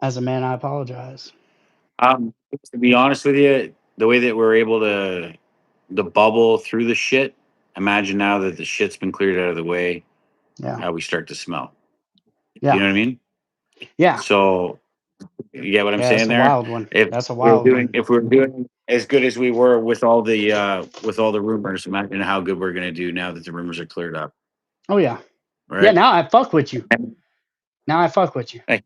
As a man, I apologize. To be honest with you, the way that we're able to the bubble through the shit. Imagine now that the shit's been cleared out of the way, Yeah, how we start to smell. You yeah, know what I mean? yeah, So you get what I'm yeah. It's saying a there? wild one. That's a wild Doing one. if we're doing as good as we were with all the rumors, imagine how good we're gonna do now that the rumors are cleared up. Oh yeah, yeah. Right? Now I fuck with you. Now I fuck with you Hey,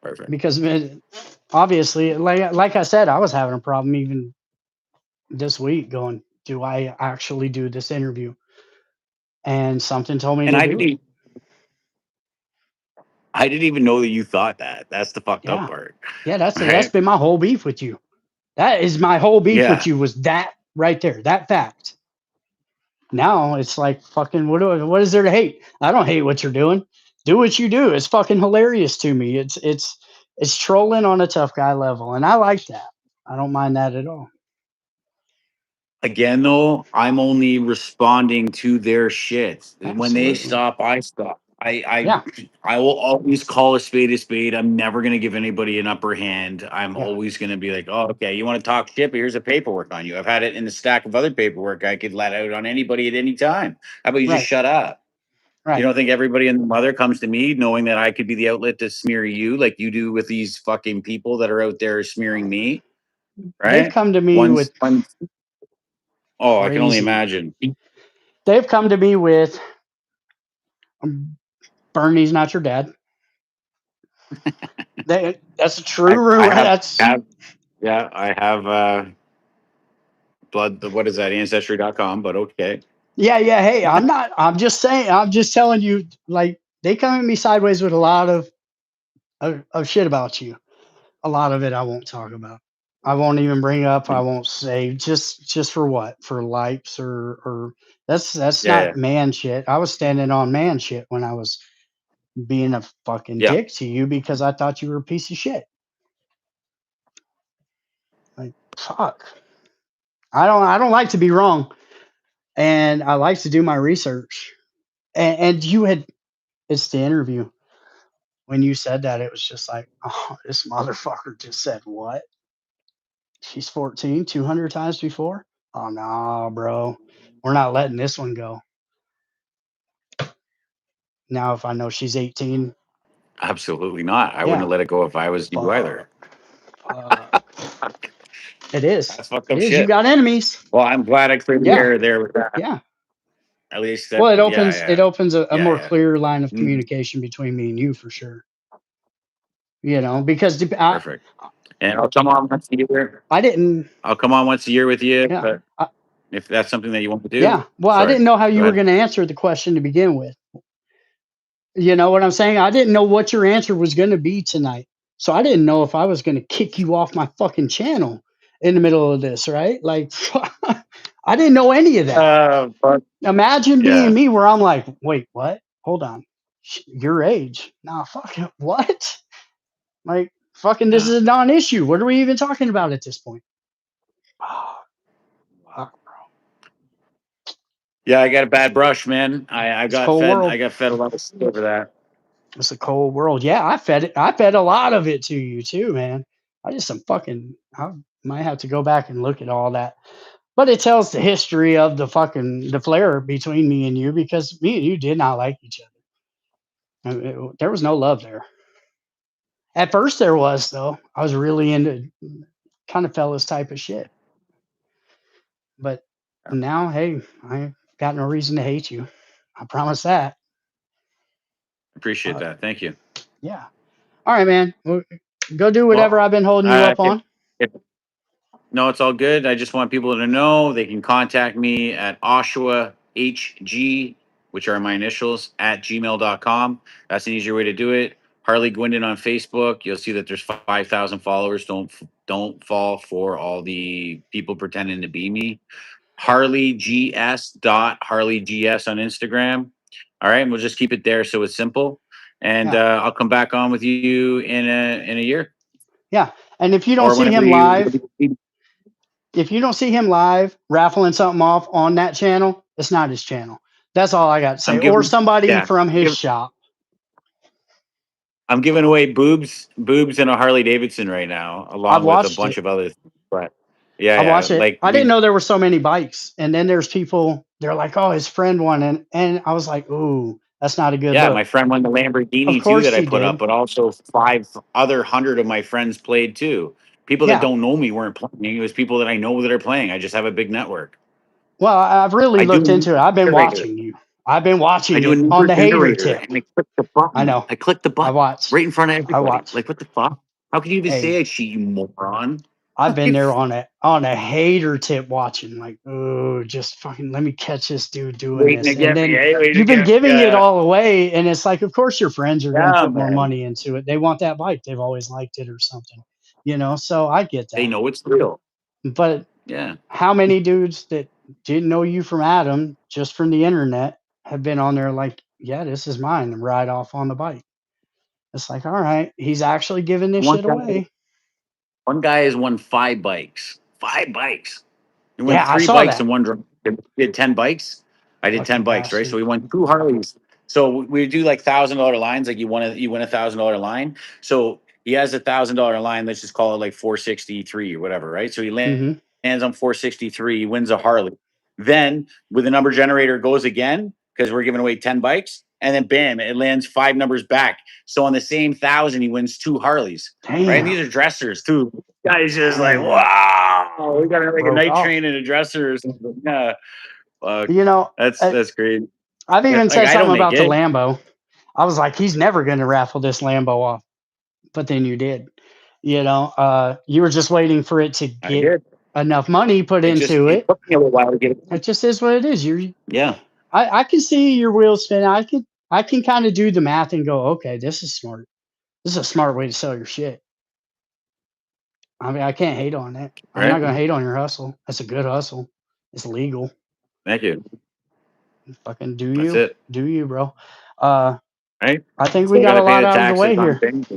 perfect. because obviously, like I said, I was having a problem even this week. Going, do I actually do this interview? And something told me And to do it. I didn't even know that you thought that. That's the fucked up Yeah, part. yeah. That's Right? been my whole beef with you. That is my whole beef with Yeah. you was that right there, that fact. Now it's like fucking what is there to hate? I don't hate what you're doing. Do what you do. It's fucking hilarious to me. It's trolling on a tough guy level, and I like that. I don't mind that at all. Again, though, I'm only responding to their shit. When they Absolutely. stop, I stop. Yeah. I will always call a spade a spade. I'm never gonna give anybody an upper hand. I'm Yeah. always gonna be like, oh, okay, you want to talk shit, but here's a paperwork on you. I've had it in the stack of other paperwork I could let out on anybody at any time. How about you just Right. shut up? You Right. don't think everybody and the mother comes to me knowing that I could be the outlet to smear you like you do with these fucking people that are out there smearing me? They've Right? come to me with Oh, I can only crazy. imagine. They've come to me with Bernie's not your dad. That's a true rumor. Yeah, I have blood. What is that? Ancestry.com, but okay. Yeah, yeah. Hey, I'm just saying. I'm just telling you. Like they come at me sideways with a lot of shit about you. A lot of it I won't talk about. I won't even bring up. I won't say. Just for what? For likes or that's Yeah, not man shit. I was standing on man shit when I was being a fucking yeah. dick to you because I thought you were a piece of shit. Like fuck. I don't like to be wrong, and I like to do my research. And you had it's the interview. When you said that, it was just like, oh, this motherfucker just said what? She's 14, 200 times before? Oh, no, bro. We're not letting this one go. Now, if I know she's 18, Absolutely not. I wouldn't yeah, have let it go if I was you either. fuck. Fuck. It is. That's fucked It up is. You shit. got enemies. Well, I'm glad I cleared the Yeah. air there with that. Yeah. At least Well, that. it Yeah, opens it yeah, opens a yeah, more yeah. clear line of Mm, communication between me and you for sure. Because perfect. And I'll come on once a year. I didn't. I'll come on once a year with you. Yeah. But if that's something that you want to do, Yeah. Well, I sorry. didn't know how Go you were ahead. going to answer the question to begin with. You know what I'm saying? I didn't know what your answer was going to be tonight. So I didn't know if I was going to kick you off my fucking channel in the middle of this, right? Like, I didn't know any of that. But Imagine being yeah. me where I'm like, wait, what? Hold on. Your age. Nah, fuck it. What? Like, fucking, this Yeah. is a non issue. What are we even talking about at this point? Oh, fuck. Yeah, I got a bad brush, man. I It's a got cold fed. world. I got fed a lot of shit over that. It's a cold world. Yeah, I fed it. I fed a lot of it to you too, man. I just some fucking. I might have to go back and look at all that. But it tells the history of the flare between me and you because me and you did not like each other. There was no love there. At first, there was though. I was really into kind of fellas type of shit. But now, hey, I got no reason to hate you. I promise that. Appreciate Uh, that. Thank you. yeah. All right, man. Well, go do whatever Well, I've been holding you up on. if no, it's all good. I just want people to know they can contact me at Oshawa HG, which are my initials, at gmail.com. That's an easier way to do it. Harley Guindon on Facebook. You'll see that there's 5,000 followers. Don't fall for all the people pretending to be me. HarleyGS on Instagram. All right, and we'll just keep it there so it's simple. And Yeah. I'll come back on with you in a year Yeah. And if you don't or see whenever him you. live, if you don't see him live raffling something off on that channel, it's not his channel. That's all I got to say. I'm Or giving, somebody yeah, from his shop. I'm giving away boobs and a Harley Davidson right now, I've along with a watched bunch it. of other things. But yeah, I yeah, watch it. like I didn't know there were so many bikes. And then there's people, they're like, oh, his friend won. And I was like, ooh, that's not a good yeah, my look. friend won the Of Lamborghini too course that I he put up, did. but also 5 other 100 of my friends played too. People that Yeah. don't know me weren't playing. It was people that I know that are playing. I just have a big network. Well, I've really I do looked a into it. I've been generator. watching you. I've been I watching do a it on number the hater generator, tip. and I click the I button. know. I click the I button watch. right in front of I everybody. watch. Like, what the fuck? How can you even say Hey, I cheat, you moron? I've been there on a hater tip watching, like, oh, just fucking let me catch this dude doing Waiting to this. And get me. then Hey, waiting to you've been get me. giving it all away, and it's like, of course your friends are gonna Yeah, put more man. money into it. They want that bike. They've always liked it or something. So I get They that. know it's real. But Yeah. how many dudes that didn't know you from Adam, just from the internet, have been on there like, yeah, this is mine, and ride off on the bike. It's like, all right, he's actually giving this One shit guy, away. one guy has won 5 bikes. 5 bikes. He won Yeah, I three saw bikes that. in one drive. He did 10 bikes. I did 10 Fucking bikes, right? So bastard. we won 2 Harleys. So we do like $1,000 lines. Like you win $1,000 line. So he has $1,000 line. Let's just call it like 463 or whatever, right? So he Hmm. lands on 463. He wins a Harley. Then with the number generator goes again because we're giving away 10 bikes. And then bam, it lands 5 numbers back. So on the same 1,000, he wins 2 Harleys, right? And Damn. these are dressers too. Guys just like, Dang. wow, we got like a Broke night off. train and a dresser or something. Yeah, fuck, You know, that's great. I've Yeah, even like said I don't something make about the it. Lambo. I was like, he's never going to raffle this Lambo off. But then you did. You were just waiting for it to I get did. enough money put into It it. took me a little while to get it. It just is what it is. Yeah, I can see your wheels spin. I can kind of do the math and go, okay, this is smart. This is a smart way to sell your shit. I mean, I can't hate on it. I'm right. not gonna hate on your hustle. That's a good hustle. It's legal. Thank you. Fucking do That's you. it. Do you, bro. Uh Right. I think we Still got got to a pay lot the out of the taxes way on here. things.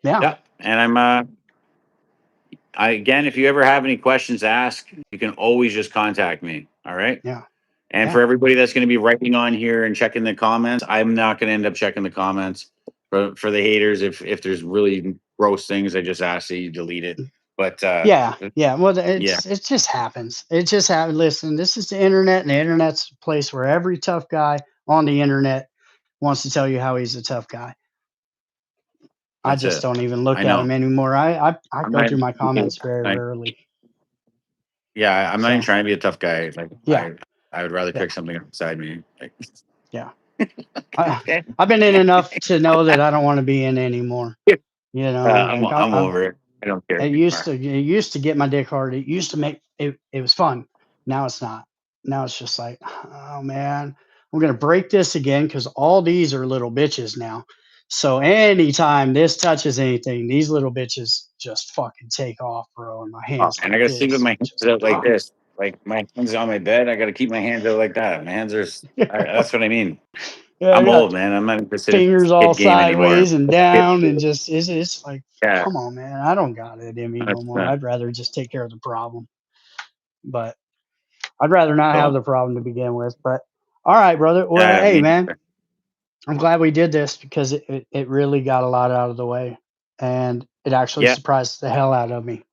Yeah. Yeah, and again, if you ever have any questions to ask, you can always just contact me. All right. Yeah. And Yeah. for everybody that's going to be writing on here and checking the comments, I'm not going to end up checking the comments for the haters. If there's really gross things, I just ask that you delete it. But Yeah. Yeah. Well, yeah, it just happens. It just happens. Listen, this is the internet, and the internet's a place where every tough guy on the internet wants to tell you how he's a tough guy. I that's just it. don't even look I at them know. anymore. I I'm go not. through my comments very rarely. Yeah, I'm not even So trying to be a tough guy. Like yeah. I would rather Yeah. pick something up beside me. Like, Yeah. I, okay. I've been in enough to know that I don't want to be in anymore. Like I'm over it. I don't care anymore. it used to get my dick hard. It used to make it was fun. Now it's not. Now it's just like, oh man, we're gonna break this again because all these are little bitches now. So anytime this touches anything, these little bitches just fucking take off, bro. And my Oh, hands and I like got to sleep with this. my hands Just out like this. Like my hands on my bed. I got to keep my hands out like that. My hands are. That's what I mean. yeah, I I'm got old, man. I'm not interested in fingers this all kid game anymore. sideways and down and just it's like, Yeah, come on, man. I don't got it in me no that's more. I'd rather just take care of the problem. But I'd rather not have cool. the problem to begin with. But all right, brother. Well, Yeah, hey, me. man, I'm glad we did this because it really got a lot out of the way, and it actually Yeah. surprised the hell out of me.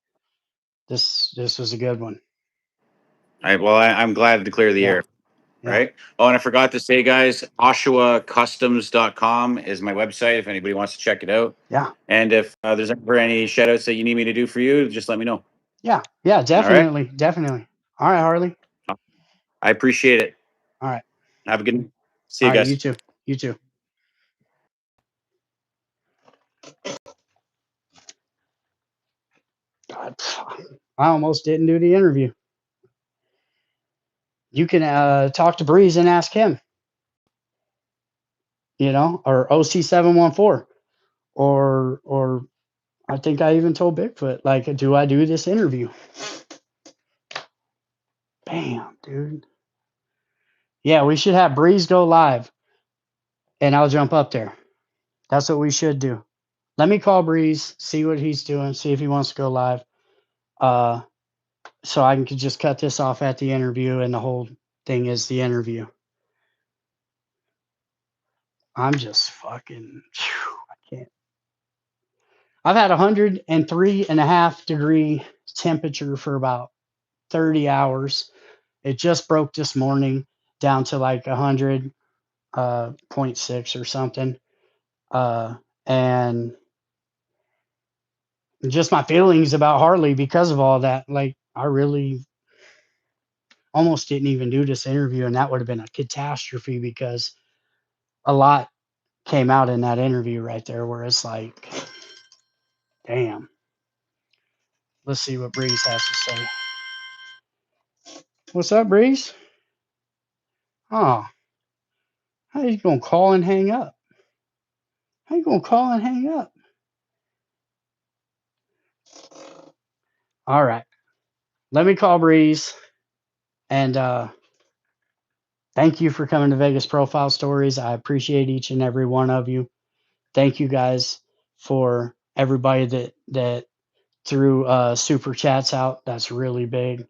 This was a good one. I'm glad to clear the Yeah, air. yeah, Right. Oh, and I forgot to say, guys, OshawaCustoms.com is my website if anybody wants to check it out. yeah, And if there's ever any shout outs that you need me to do for you, just let me know. yeah, yeah. All right. Definitely, definitely. All right, Harley. I appreciate it. All right, Have a good night. See all you right. You guys. too. You too. God, I almost didn't do the interview. You can talk to Breeze and ask him. Or OC714, or I think I even told Bigfoot, like, do I do this interview? Bam, dude. Yeah, we should have Breeze go live, and I'll jump up there. That's what we should do. Let me call Breeze, see what he's doing, see if he wants to go live. So I can just cut this off at the interview, and the whole thing is the interview. I'm just fucking, I can't. I've had 103.5 degree temperature for about 30 hours. It just broke this morning down to like 100.6 or something. And just my feelings about Harley because of all that. Like, I really almost didn't even do this interview, and that would have been a catastrophe because a lot came out in that interview right there where it's like, damn. Let's see what Breeze has to say. What's up, Breeze? Oh, how you gonna call and hang up? How you gonna call and hang up? All right. Let me call Breeze, and thank you for coming to Vegas Profile Stories. I appreciate each and every one of you. Thank you guys for everybody that threw super chats out. That's really big.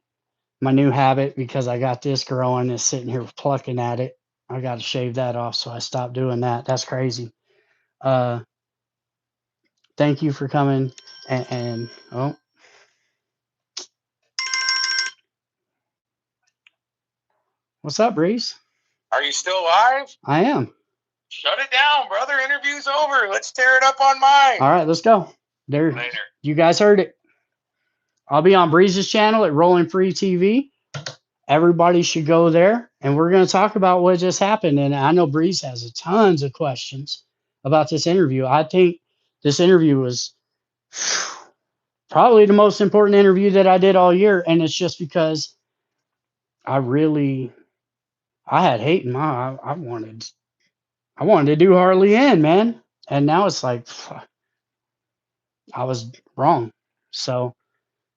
My new habit, because I got this growing, is sitting here plucking at it. I got to shave that off, so I stopped doing that. That's crazy. Thank you for coming. And oh, what's up, Breeze? Are you still live? I am. Shut it down, brother. Interview's over. Let's tear it up on mine. All right, let's go. There. Later. You guys heard it. I'll be on Breeze's channel at Rolling Free TV. Everybody should go there, and we're going to talk about what just happened. And I know Breeze has tons of questions about this interview. I think this interview was probably the most important interview that I did all year, and it's just because I had hate in my I wanted to do Harley Guindon, man, and now it's like I was wrong. So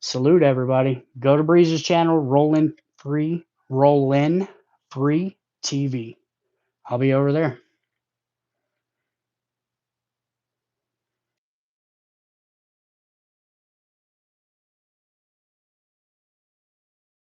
salute everybody. Go to Breeze's channel, Rollin Free TV. I'll be over there.